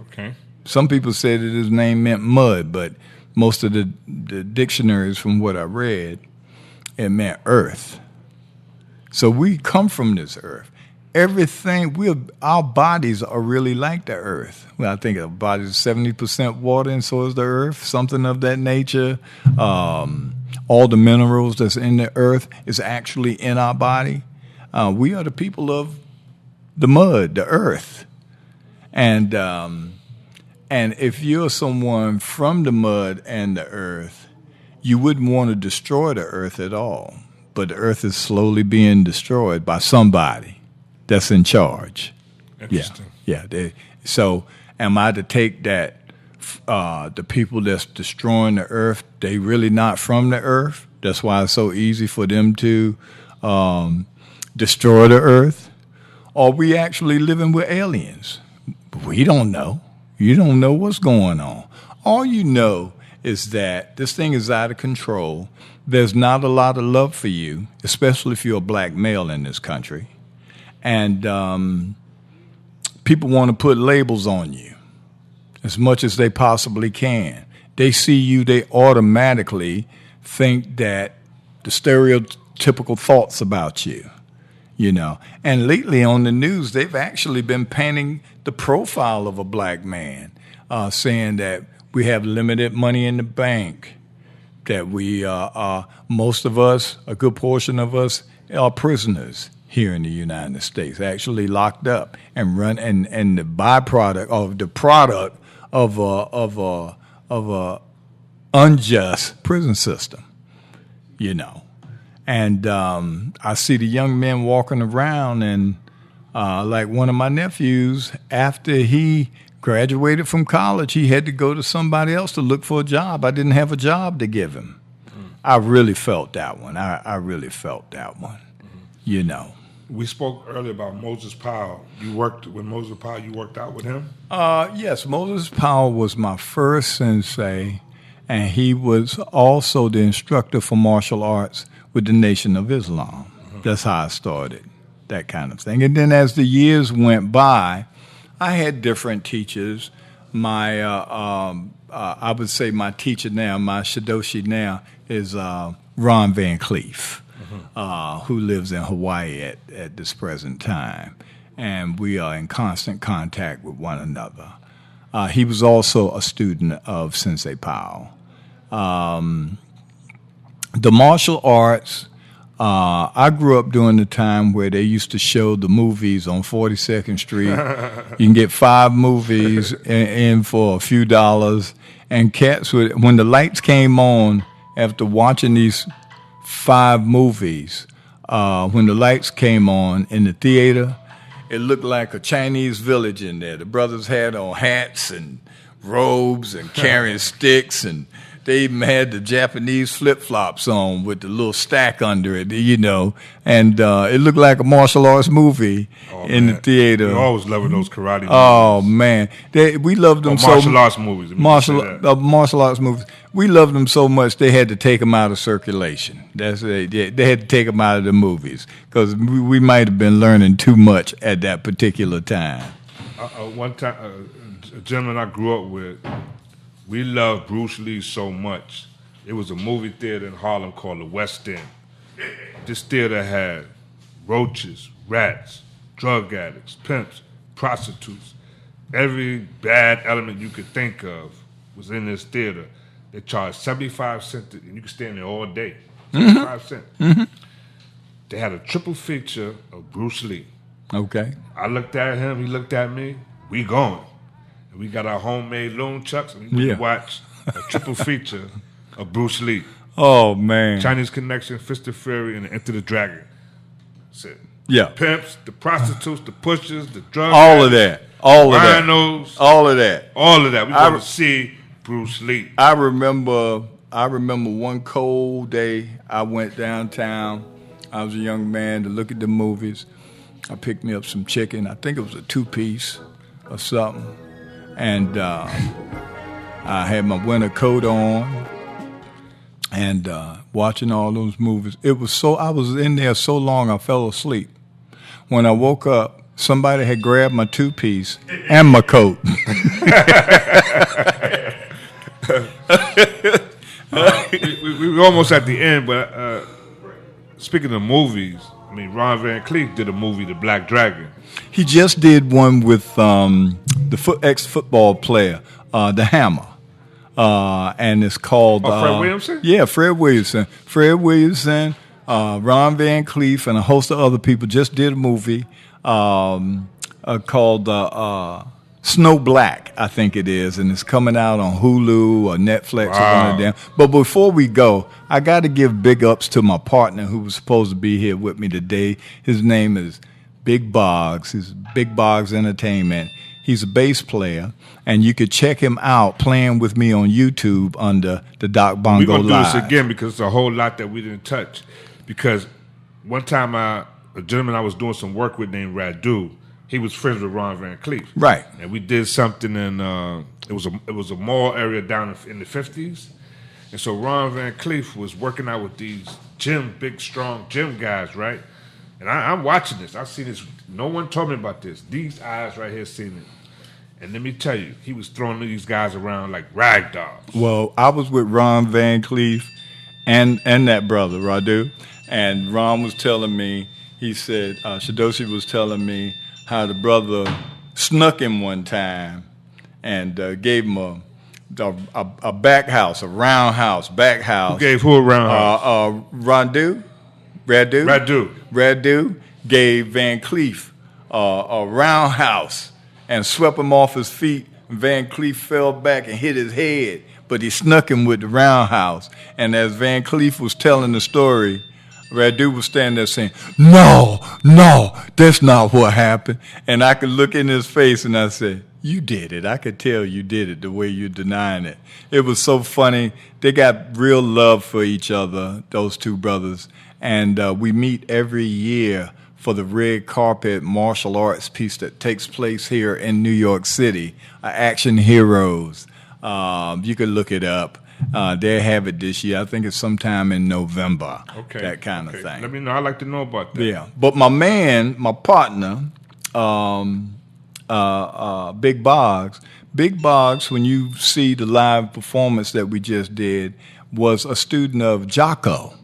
Okay. Some people said that his name meant mud, but most of the dictionaries from what I read, it meant earth. So we come from this earth. Everything, our bodies are really like the earth. Well, I think our bodies are 70% water, and so is the earth, something of that nature. All the minerals that's in the earth is actually in our body. We are the people of the mud, the earth. And if you're someone from the mud and the earth, you wouldn't want to destroy the earth at all. But the earth is slowly being destroyed by somebody that's in charge. Interesting. Yeah. So am I to take that the people that's destroying the earth, they really not from the earth? That's why it's so easy for them to destroy the earth? Or are we actually living with aliens? We don't know. You don't know what's going on. All you know is that this thing is out of control. There's not a lot of love for you, especially if you're a black male in this country. And people want to put labels on you as much as they possibly can. They see you, they automatically think that the stereotypical thoughts about you. And lately on the news, they've actually been painting the profile of a black man, saying that we have limited money in the bank, that we most of us, a good portion of us, are prisoners here in the United States, actually locked up and run, and the byproduct of the product of a unjust prison system, And I see the young men walking around, and like one of my nephews, after he graduated from college, he had to go to somebody else to look for a job. I didn't have a job to give him. I really felt that one. I really felt that one, We spoke earlier about Moses Powell. You worked with Moses Powell. You worked out with him? Yes, Moses Powell was my first sensei, and he was also the instructor for martial arts with the Nation of Islam. That's how I started, that kind of thing. And then as the years went by, I had different teachers. My, I would say my teacher now, my Shidoshi now, is Ron Van Cleef, who lives in Hawaii at this present time. And we are in constant contact with one another. He was also a student of Sensei Powell. The martial arts, I grew up during the time where they used to show the movies on 42nd Street. You can get 5 movies in for a few dollars. And cats would, when the lights came on, after watching these 5 movies, when the lights came on in the theater, it looked like a Chinese village in there. The brothers had on hats and robes and carrying sticks, and they even had the Japanese flip-flops on with the little stack under it, and it looked like a martial arts movie the theater. We always loved those karate movies. Oh, man. We loved them so much. Martial arts movies. Martial arts movies. We loved them so much they had to take them out of circulation. They had to take them out of the movies because we might have been learning too much at that particular time. One time, a gentleman I grew up with, we loved Bruce Lee so much. It was a movie theater in Harlem called the West End. This theater had roaches, rats, drug addicts, pimps, prostitutes. Every bad element you could think of was in this theater. They charged 75 cents, and you could stay in there all day. 75 cents. they had a triple feature of Bruce Lee. Okay. I looked at him, he looked at me. We going. And we got our homemade loon chucks, and we Yeah. watched a triple feature of Bruce Lee. Oh man. Chinese Connection, Fist of Fury, and Enter the Dragon. That's it. Yeah. Pimps, the prostitutes, the pushers, the drug All of addicts, that. All of that. rhinos, All of that. all of that. We I- going to see Bruce Lee. I remember one cold day I went downtown. I was a young man to look at the movies. I picked me up some chicken. I think it was a 2-piece or something. And I had my winter coat on and watching all those movies. I was in there so long I fell asleep. When I woke up, somebody had grabbed my 2-piece and my coat. We were almost at the end, but speaking of movies, I mean, Ron Van Cleef did a movie, The Black Dragon. He just did one with the ex-football player, the Hammer, and it's called Fred Williamson? Yeah, Fred Williamson. Ron Van Cleef, and a host of other people just did a movie called Snow Black, I think it is, and it's coming out on Hulu or Netflix or one of them. But before we go, I got to give big ups to my partner who was supposed to be here with me today. His name is Big Boggs. He's Big Boggs Entertainment. He's a bass player, and you could check him out playing with me on YouTube under the Doc Bongo We're going to do Live. this again because it's a whole lot that we didn't touch. Because one time a gentleman I was doing some work with named Radu, he was friends with Ron Van Cleef. Right. And we did something in, it was a mall area down in the 50s. And so Ron Van Cleef was working out with these big, strong gym guys, right? And I'm watching this. I see this. No one told me about this. These eyes right here seen it. And let me tell you, he was throwing these guys around like rag dolls. Well, I was with Ron Van Cleef and that brother, Radu. And Ron was telling me, he said, Shidoshi was telling me how the brother snuck him one time and gave him a back house, a roundhouse, back house. Who gave who a roundhouse? Radu gave Van Cleef a roundhouse and swept him off his feet. Van Cleef fell back and hit his head, but he snuck him with the roundhouse. And as Van Cleef was telling the story, Radu was standing there saying, no, that's not what happened. And I could look in his face and I said, you did it. I could tell you did it the way you're denying it. It was so funny. They got real love for each other, those two brothers. And we meet every year for the red carpet martial arts piece that takes place here in New York City, Action Heroes. You could look it up. They have it this year. I think it's sometime in November. Okay. That kind of thing. Let me know. I'd like to know about that. Yeah. But my partner, Big Boggs, when you see the live performance that we just did, was a student of Jocko,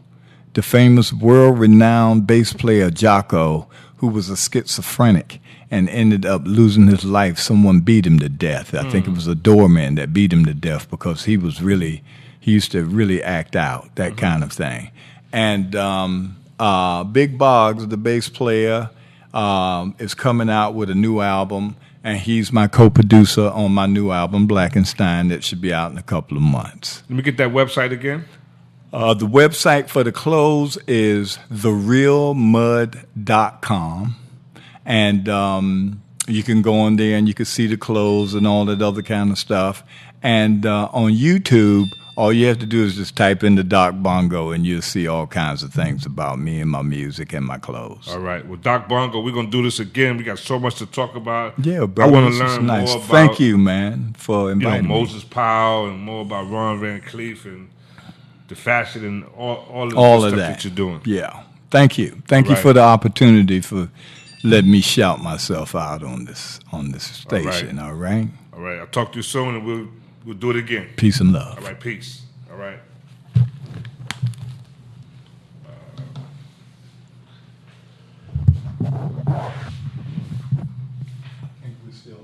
the famous world-renowned bass player Jocko, who was a schizophrenic and ended up losing his life. Someone beat him to death. I think it was a doorman that beat him to death because he used to really act out, that kind of thing. And Big Boggs, the bass player, is coming out with a new album, and he's my co-producer on my new album, Blackenstein, that should be out in a couple of months. Let me get that website again. The website for the clothes is therealmud.com. And you can go on there and you can see the clothes and all that other kind of stuff. And on YouTube, all you have to do is just type in the Doc Bongo and you'll see all kinds of things about me and my music and my clothes. All right. Well, Doc Bongo, we're going to do this again. We got so much to talk about. Yeah, bro. I want to this is learn nice. more about Thank you, man, for inviting me. Moses Powell and more about Ron Van Cleef and the fashion and all of the stuff that you're doing. Yeah. Thank you. Thank you for the opportunity for letting me shout myself out on this station. All right. All right. I'll talk to you soon and we'll do it again. Peace and love. All right. Peace. All right. I think we're still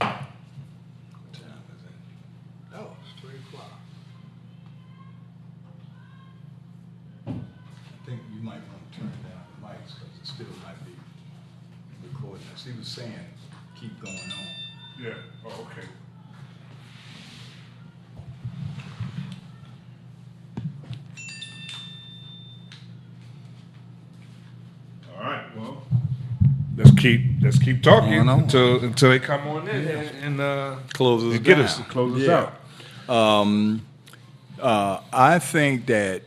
on. think you might want to turn down the mics because it still might be recording. As he was saying, keep going on. Yeah. Oh, okay. All right. Well, let's keep talking Going on. until they come on in and Close us and get down. us close us Yeah. out. I think that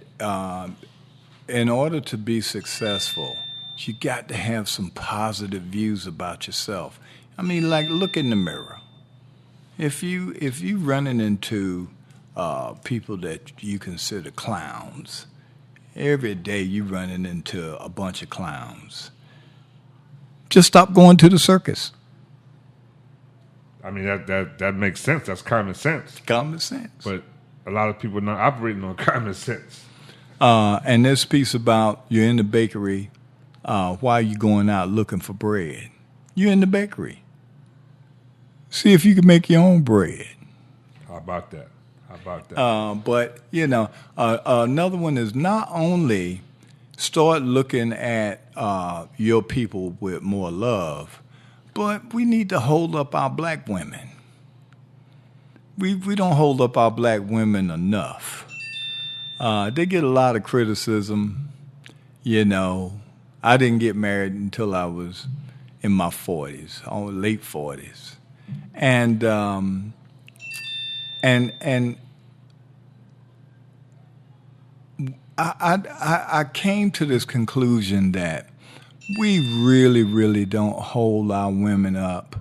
in order to be successful, you got to have some positive views about yourself. I mean, like, look in the mirror. If you running into people that you consider clowns, every day you running into a bunch of clowns. Just stop going to the circus. I mean that makes sense. That's common sense. Common sense. But a lot of people are not operating on common sense. And this piece about you're in the bakery, why are you going out looking for bread? You're in the bakery. See if you can make your own bread. How about that? How about that? But, another one is not only start looking at your people with more love, but we need to hold up our black women. We don't hold up our black women enough. They get a lot of criticism. I didn't get married until I was in my 40s, late 40s. And I came to this conclusion that we really, really don't hold our women up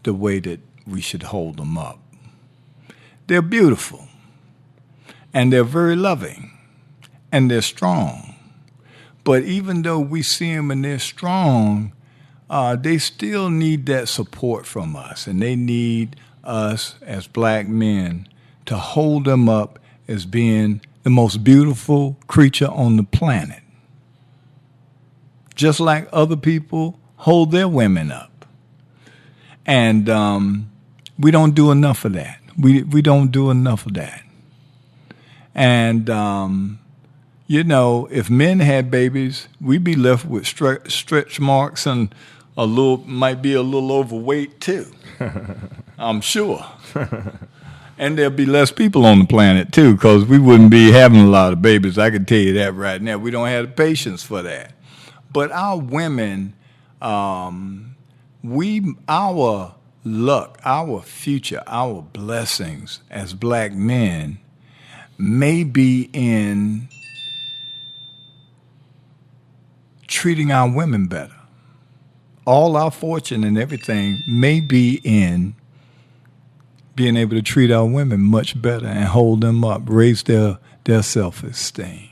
the way that we should hold them up. They're beautiful, and they're very loving, and they're strong. But even though we see them and they're strong, they still need that support from us, and they need us as black men to hold them up as being the most beautiful creature on the planet. Just like other people hold their women up. And we don't do enough of that. We don't do enough of that. And, if men had babies, we'd be left with stretch marks and might be a little overweight too. I'm sure. And there'll be less people on the planet too, because we wouldn't be having a lot of babies. I can tell you that right now. We don't have the patience for that. But our women, our luck, our future, our blessings as black men may be in treating our women better. All our fortune and everything may be in being able to treat our women much better and hold them up, raise their self-esteem.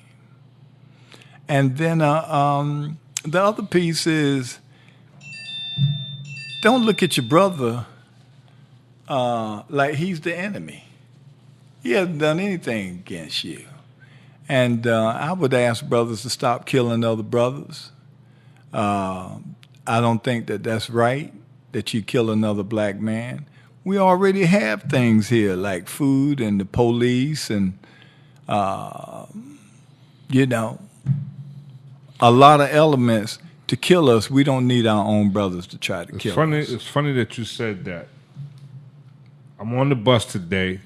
And then the other piece is, don't look at your brother like he's the enemy. He hasn't done anything against you. And I would ask brothers to stop killing other brothers. I don't think that that's right, that you kill another black man. We already have things here like food and the police and, a lot of elements to kill us. We don't need our own brothers to try to kill us. It's funny that you said that. I'm on the bus today.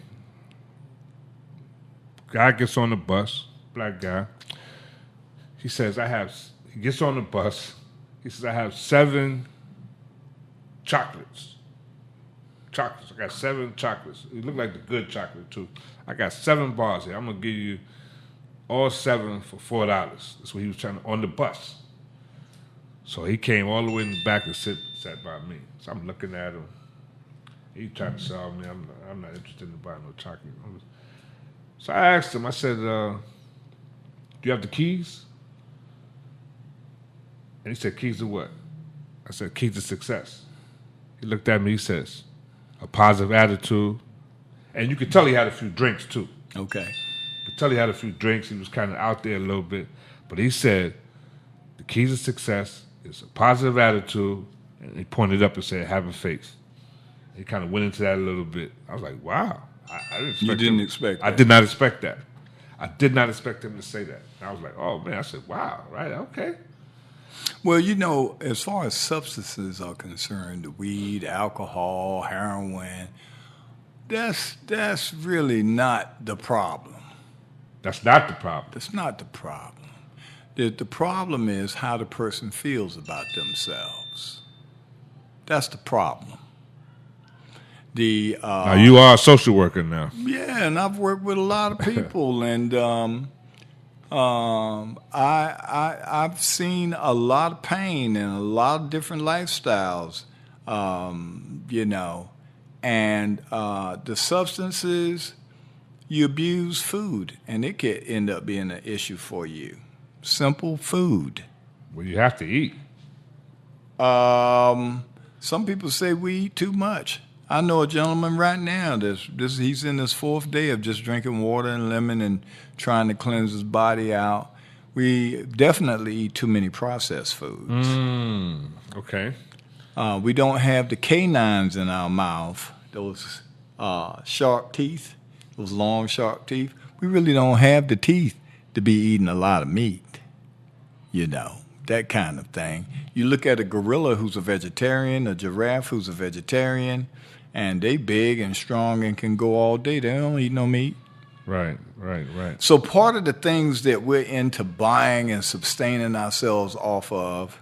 Guy gets on the bus, black guy. He says, he gets on the bus. He says, I have 7 chocolates. I got 7 chocolates. It looked like the good chocolate, too. I got 7 bars here. I'm going to give you all 7 for $4. That's what he was trying to, on the bus. So he came all the way in the back and sat by me. So I'm looking at him. He tried to sell me. I'm not interested in buying no chocolate. So I asked him, I said, do you have the keys? And he said, keys to what? I said, keys to success. He looked at me, he says, a positive attitude. And you could tell he had a few drinks, too. Okay. You could tell he had a few drinks. He was kind of out there a little bit. But he said, the keys to success is a positive attitude. And he pointed up and said, having faith. He kind of went into that a little bit. I was like, wow. I didn't expect You didn't expect that. I did not expect that. I did not expect him to say that. I was like, oh man. I said, wow, right, okay. Well, you know, as far as substances are concerned, the weed, alcohol, heroin, that's really not the problem. That's not the problem. That's not the problem. The problem is how the person feels about themselves. That's the problem. Now you are a social worker now. Yeah, and I've worked with a lot of people, and I've seen a lot of pain and a lot of different lifestyles, you know, and the substances, you abuse food, and it could end up being an issue for you. Simple food. Well, you have to eat. Some people say we eat too much. I know a gentleman right now he's in his 4th day of just drinking water and lemon and trying to cleanse his body out. We definitely eat too many processed foods. Okay. We don't have the canines in our mouth, those sharp teeth, those long sharp teeth. We really don't have the teeth to be eating a lot of meat, you know, that kind of thing. You look at a gorilla who's a vegetarian, a giraffe who's a vegetarian, and they big and strong and can go all day. They don't eat no meat. Right. So part of the things that we're into buying and sustaining ourselves off of,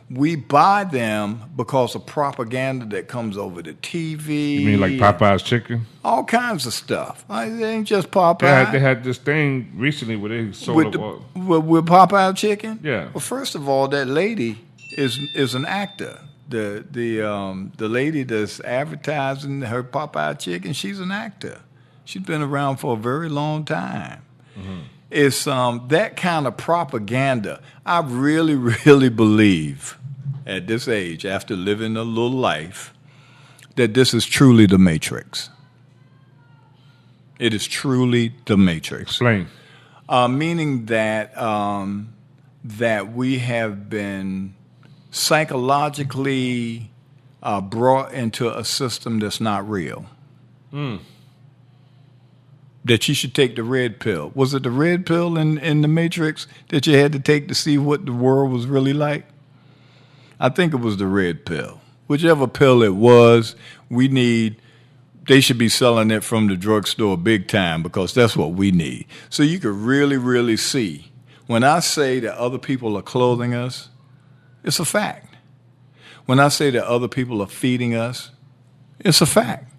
we buy them because of propaganda that comes over the TV. You mean like Popeye's chicken? All kinds of stuff. It ain't just Popeye. They had this thing recently where they sold with Popeye chicken. Yeah. Well, first of all, that lady is an actor. The lady that's advertising her Popeye chicken, she's an actor. She's been around for a very long time. Mm-hmm. It's that kind of propaganda. I really, really believe at this age, after living a little life, that this is truly the Matrix. It is truly the Matrix. Explain. Meaning that that we have been psychologically brought into a system that's not real. That you should take the red pill. Was it the red pill in the Matrix that you had to take to see what the world was really like? I think it was the red pill. Whichever pill it was, they should be selling it from the drugstore big time because that's what we need. So you could really, really see. When I say that other people are clothing us, it's a fact. When I say that other people are feeding us, it's a fact.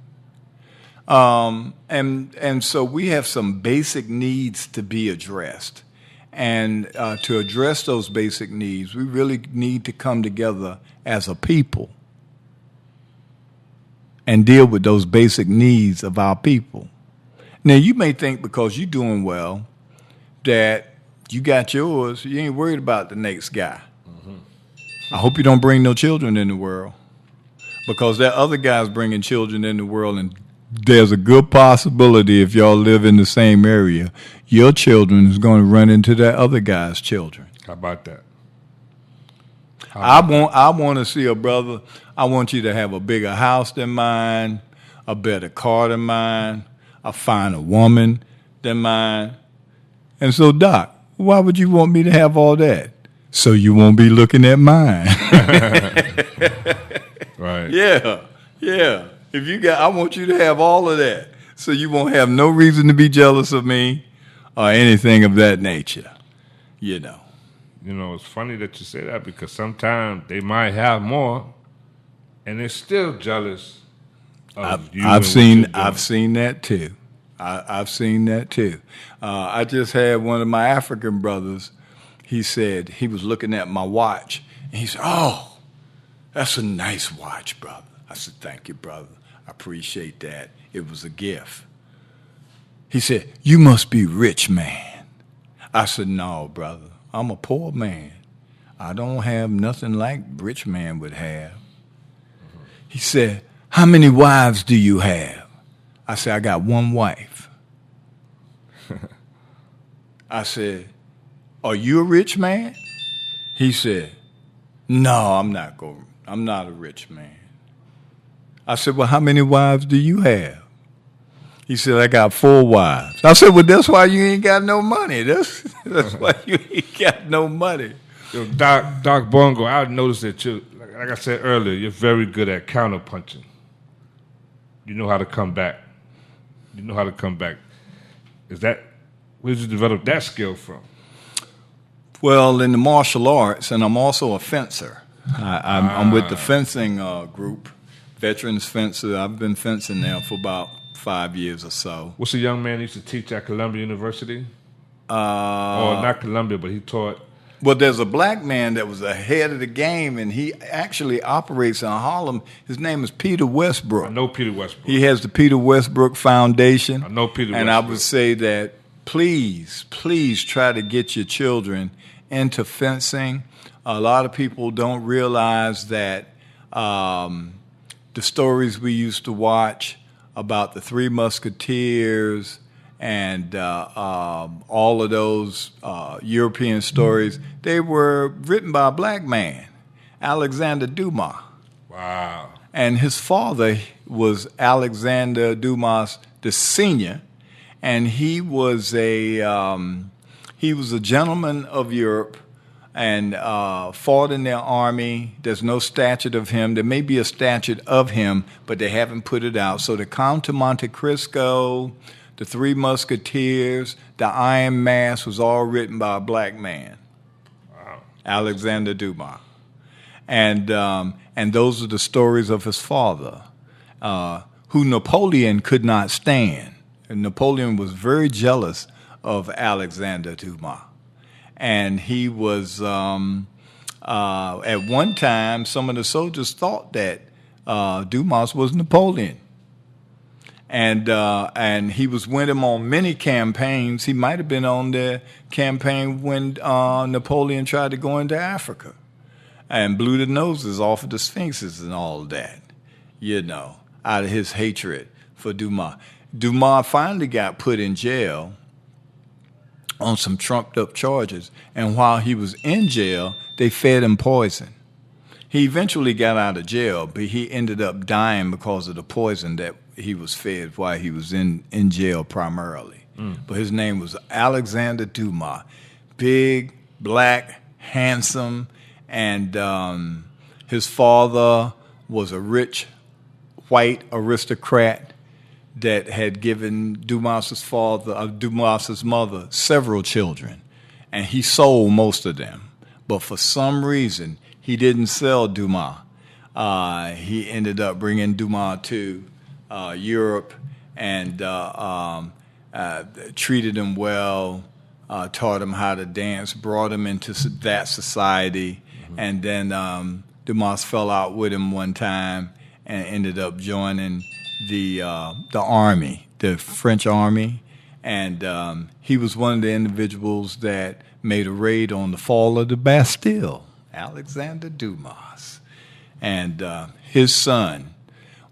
And so we have some basic needs to be addressed. And to address those basic needs, we really need to come together as a people and deal with those basic needs of our people. Now, you may think because you're doing well that you got yours, you ain't worried about the next guy. I hope you don't bring no children in the world because that other guy's bringing children in the world, and there's a good possibility if y'all live in the same area, your children is going to run into that other guy's children. How about that? I want to see a brother. I want you to have a bigger house than mine, a better car than mine, a finer woman than mine. And so, Doc, why would you want me to have all that? So you won't be looking at mine. Right. Yeah. I want you to have all of that, so you won't have no reason to be jealous of me or anything of that nature, you know. You know, it's funny that you say that because sometimes they might have more, and they're still jealous of you. I've seen that too. I've seen that too. I just had one of my African brothers. He said he was looking at my watch, and he said, "Oh, that's a nice watch, brother." I said, "Thank you, brother. I appreciate that. It was a gift." He said, "You must be rich, man." I said, "No, brother. I'm a poor man. I don't have nothing like rich man would have." He said, "How many wives do you have?" I said, "I got one wife." I said, "Are you a rich man?" He said, "No, I'm not a rich man." I said, "Well, how many wives do you have?" He said, I got 4 wives. I said, well, that's why you ain't got no money. That's why you ain't got no money. Yo, Doc Bongo, I noticed that you, like I said earlier, you're very good at counterpunching. You know how to come back. Where did you develop that skill from? Well, in the martial arts, and I'm also a fencer. I'm with the fencing group, Veterans Fencer. I've been fencing now for about 5 years or so. What's the young man who used to teach at Columbia University? Or not Columbia, but he taught. Well, there's a black man that was ahead of the game, and he actually operates in Harlem. His name is Peter Westbrook. I know Peter Westbrook. He has the Peter Westbrook Foundation. I know Peter and Westbrook. I would say that please try to get your children into fencing. A lot of people don't realize that the stories we used to watch about the Three Musketeers and all of those European stories, they were written by a black man, Alexander Dumas. Wow. And his father was Alexander Dumas the Senior, and he was a gentleman of Europe and fought in their army. There's no statute of him. There may be a statute of him, but they haven't put it out. So the Count of Monte Cristo, the Three Musketeers, the Iron Mask was all written by a black man, wow. Alexander Dumas. And those are the stories of his father, who Napoleon could not stand. And Napoleon was very jealous of Alexander Dumas. And he was, at one time, some of the soldiers thought that Dumas was Napoleon. And he was with him on many campaigns. He might have been on the campaign when Napoleon tried to go into Africa and blew the noses off of the Sphinxes and all of that, out of his hatred for Dumas. Dumas finally got put in jail on some trumped-up charges, and while he was in jail, they fed him poison. He eventually got out of jail, but he ended up dying because of the poison that he was fed while he was in jail primarily. But his name was Alexander Dumas. Big, black, handsome, and his father was a rich, white aristocrat that had given Dumas's mother several children, and he sold most of them. But for some reason, he didn't sell Dumas. He ended up bringing Dumas to Europe and treated him well, taught him how to dance, brought him into that society, and then Dumas fell out with him one time and ended up joining the army, the French army, and he was one of the individuals that made a raid on the fall of the Bastille, Alexander Dumas. And his son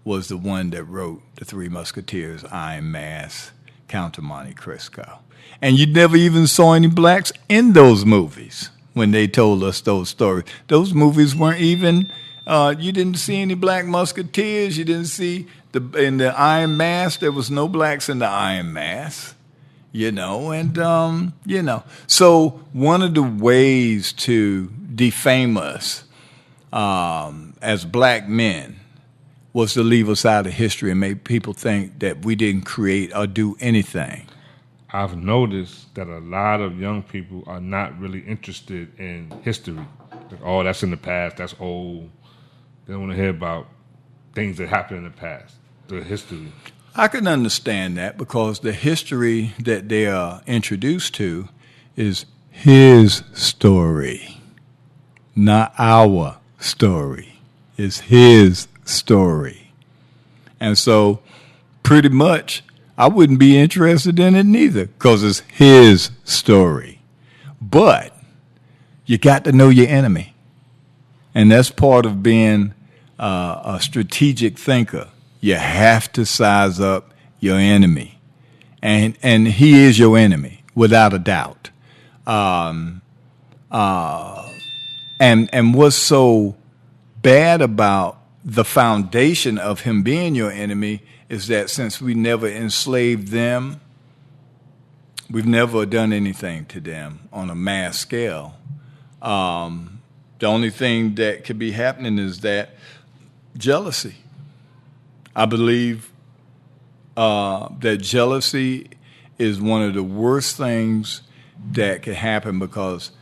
was the one that wrote The Three Musketeers, Iron Mask, Count of Monte Cristo. And you never even saw any blacks in those movies when they told us those stories. Those movies weren't even, you didn't see any black musketeers, you didn't see in the Iron Mask, there was no blacks in the Iron Mask, So one of the ways to defame us as black men was to leave us out of history and make people think that we didn't create or do anything. I've noticed that a lot of young people are not really interested in history. Like, oh, that's in the past, that's old. They don't want to hear about things that happened in the past. The history. I can understand that because the history that they are introduced to is his story, not our story. It's his story. And so pretty much I wouldn't be interested in it neither because it's his story. But you got to know your enemy. And that's part of being a strategic thinker. You have to size up your enemy, and he is your enemy without a doubt. And what's so bad about the foundation of him being your enemy is that since we never enslaved them, we've never done anything to them on a mass scale. The only thing that could be happening is that jealousy. I believe that jealousy is one of the worst things that could happen, because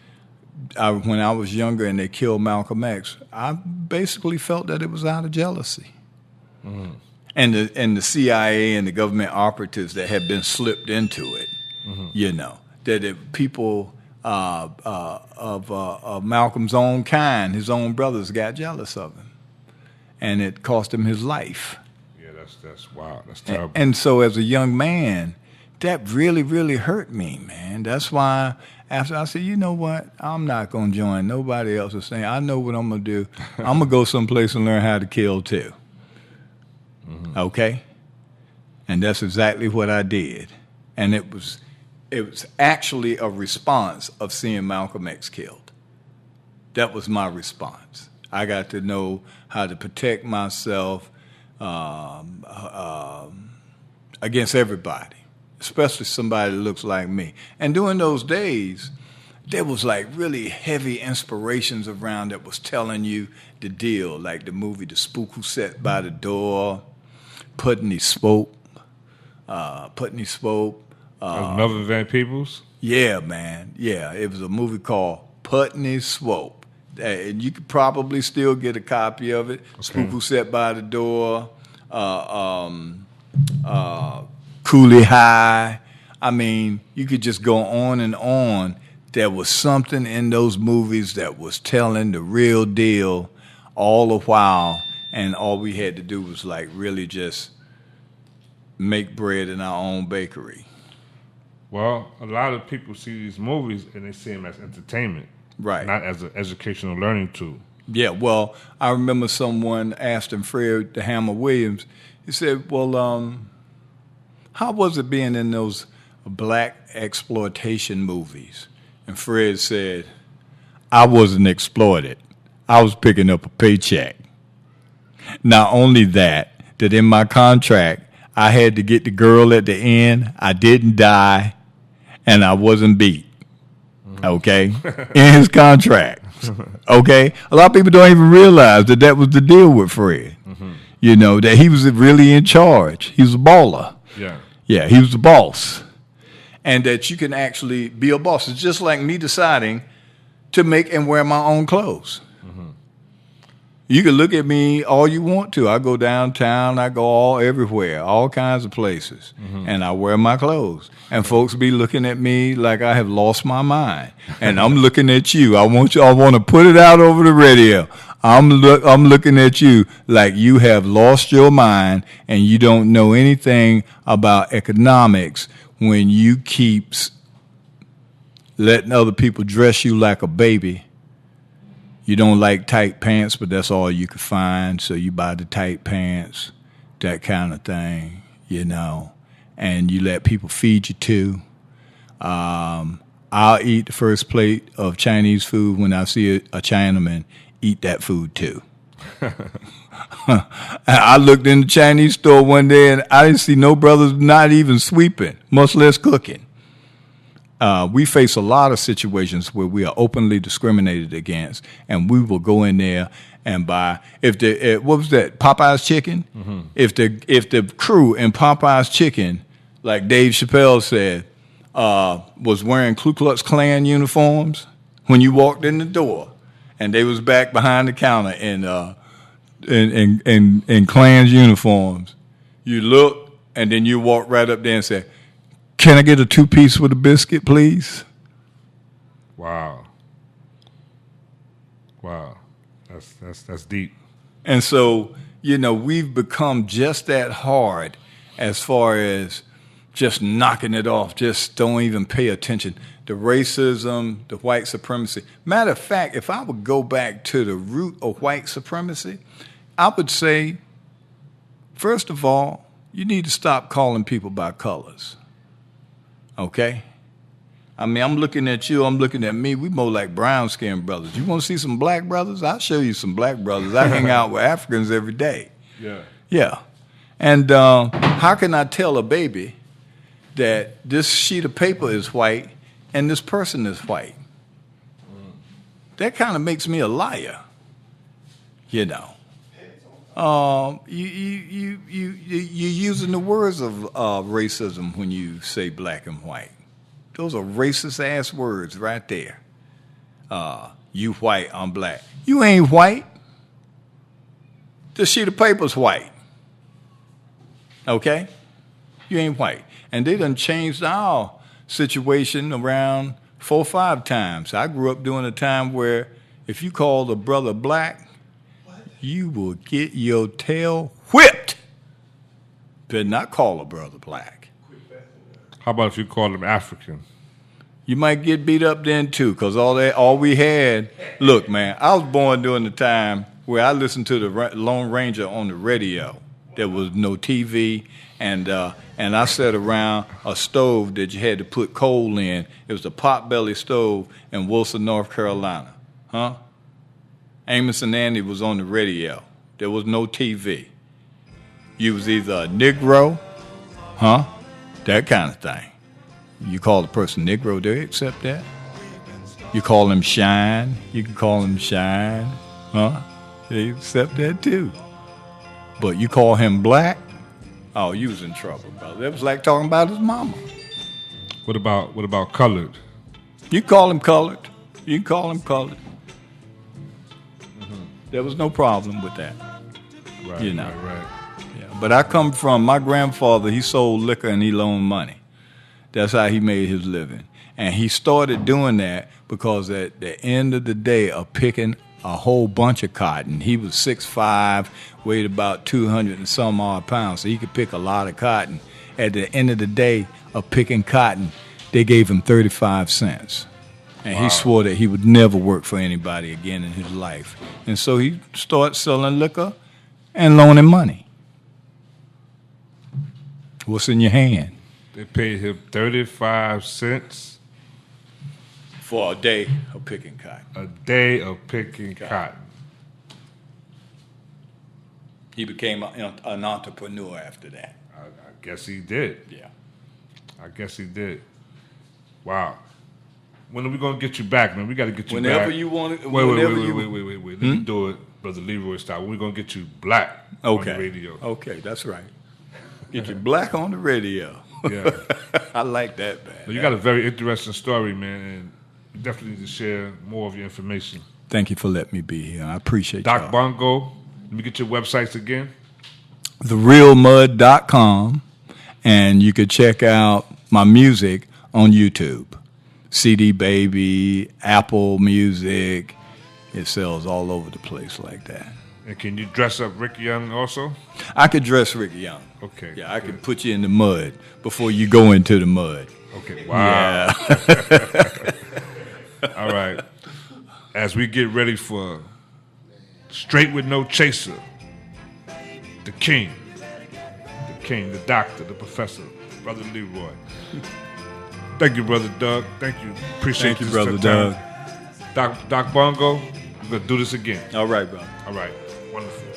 when I was younger and they killed Malcolm X, I basically felt that it was out of jealousy. Mm-hmm. And the CIA and the government operatives that had been slipped into it, that people of Malcolm's own kind, his own brothers, got jealous of him, and it cost him his life. Yeah, that's wild. That's terrible. And so, as a young man, that really, really hurt me, man. That's why after I said, you know what, I'm not gonna join nobody else's thing. I know what I'm gonna do. I'm gonna go someplace and learn how to kill too. Mm-hmm. Okay, and that's exactly what I did, and it was actually a response of seeing Malcolm X killed. That was my response. I got to know how to protect myself against everybody, especially somebody that looks like me. And during those days, there was like really heavy inspirations around that was telling you the deal, like the movie The Spook Who Sat by the Door, Putney Swope. Melvin Van Peebles? Yeah, man. Yeah, it was a movie called Putney Swope. And you could probably still get a copy of it. Okay. Spook Who Sat by the Door, Cooley High. I mean, you could just go on and on. There was something in those movies that was telling the real deal all the while, and all we had to do was like really just make bread in our own bakery. Well, a lot of people see these movies and they see them as entertainment, right? Not as an educational learning tool. Yeah, well, I remember someone asked Fred the Hammer Williams. He said, "Well, how was it being in those black exploitation movies?" And Fred said, "I wasn't exploited. I was picking up a paycheck. Not only that in my contract, I had to get the girl at the end. I didn't die, and I wasn't beat." Okay? In his contract. Okay? A lot of people don't even realize that was the deal with Fred. Mm-hmm. You know, that he was really in charge. He was a baller. Yeah. Yeah, he was the boss. And that you can actually be a boss. It's just like me deciding to make and wear my own clothes. Mm-hmm. You can look at me all you want to. I go downtown, I go everywhere, all kinds of places, and I wear my clothes. And folks be looking at me like I have lost my mind. And I'm looking at you. I want to put it out over the radio. I'm looking at you like you have lost your mind and you don't know anything about economics when you keep letting other people dress you like a baby. You don't like tight pants, but that's all you can find, so you buy the tight pants, that kind of thing, you know, and you let people feed you too. I'll eat the first plate of Chinese food when I see a Chinaman eat that food too. I looked in the Chinese store one day and I didn't see no brothers not even sweeping, much less cooking. We face a lot of situations where we are openly discriminated against, and we will go in there and buy. What was that, Popeye's chicken? Mm-hmm. If the crew in Popeye's chicken, like Dave Chappelle said, was wearing Ku Klux Klan uniforms when you walked in the door, and they was back behind the counter in Klan's uniforms, you look and then you walk right up there and say, "Can I get a 2-piece with a biscuit, please?" Wow. That's deep. And so, you know, we've become just that hard as far as just knocking it off, just don't even pay attention. The racism, the white supremacy. Matter of fact, if I would go back to the root of white supremacy, I would say, first of all, you need to stop calling people by colors. Okay? I mean, I'm looking at you, I'm looking at me. We more like brown-skinned brothers. You want to see some black brothers? I'll show you some black brothers. I hang out with Africans every day. Yeah. Yeah. And how can I tell a baby that this sheet of paper is white and this person is white? That kind of makes me a liar, you know. You're using the words of racism when you say black and white. Those are racist ass words right there. You white, I'm black. You ain't white. This sheet of paper's white. Okay? You ain't white. And they done changed our situation around 4 or 5 times. I grew up during a time where if you called a brother black, you will get your tail whipped. Better not call a brother black. How about if you call them African? You might get beat up then too, because all we had. Look, man, I was born during the time where I listened to the Lone Ranger on the radio. There was no TV, and I sat around a stove that you had to put coal in. It was a potbelly stove in Wilson, North Carolina. Huh? Amos and Andy was on the radio. There was no TV. You was either a Negro, huh? That kind of thing. You call the person Negro, they accept that. You call him Shine, you can call him Shine, huh? They accept that too. But you call him black, oh, you was in trouble, brother. That was like talking about his mama. What about colored? You call him colored. You can call him colored. There was no problem with that. Right, You know. right. Yeah, but I come from, my grandfather, he sold liquor and he loaned money. That's how he made his living. And he started doing that because at the end of the day of picking a whole bunch of cotton, he was 6'5", weighed about 200 and some odd pounds, so he could pick a lot of cotton. At the end of the day of picking cotton, they gave him 35 cents. And he swore that he would never work for anybody again in his life. And so he started selling liquor and loaning money. What's in your hand? They paid him 35 cents For a day of picking cotton. a day of picking cotton. He became an entrepreneur after that. I guess he did. Yeah. I guess he did. Wow. When are we gonna get you back, man? We got to get you Whenever back. you want it. Wait. whenever Let me do it, Brother Leroy style. We're gonna get you black on the radio. Okay, that's right. Get you black on the radio. Yeah. I like that, man. Well, you got a very interesting story, man, and you definitely need to share more of your information. Thank you for letting me be here. I appreciate Doc y'all. Bongo. Let me get your websites again. TheRealMud.com, and you could check out my music on YouTube. CD Baby, Apple Music. It sells all over the place like that. And can you dress up Rick Young also? I could dress Ricky Young. Okay. Yeah, I could put you in the mud before you go into the mud. Okay. Wow. Yeah. All right. As we get ready for Straight with No Chaser, the king, the doctor, the professor, Brother Leroy. Thank you, Brother Doug. Thank you. Appreciate Thank you, this Brother time. Doug. Doc Bongo, we're going to do this again. All right, brother. All right. Wonderful.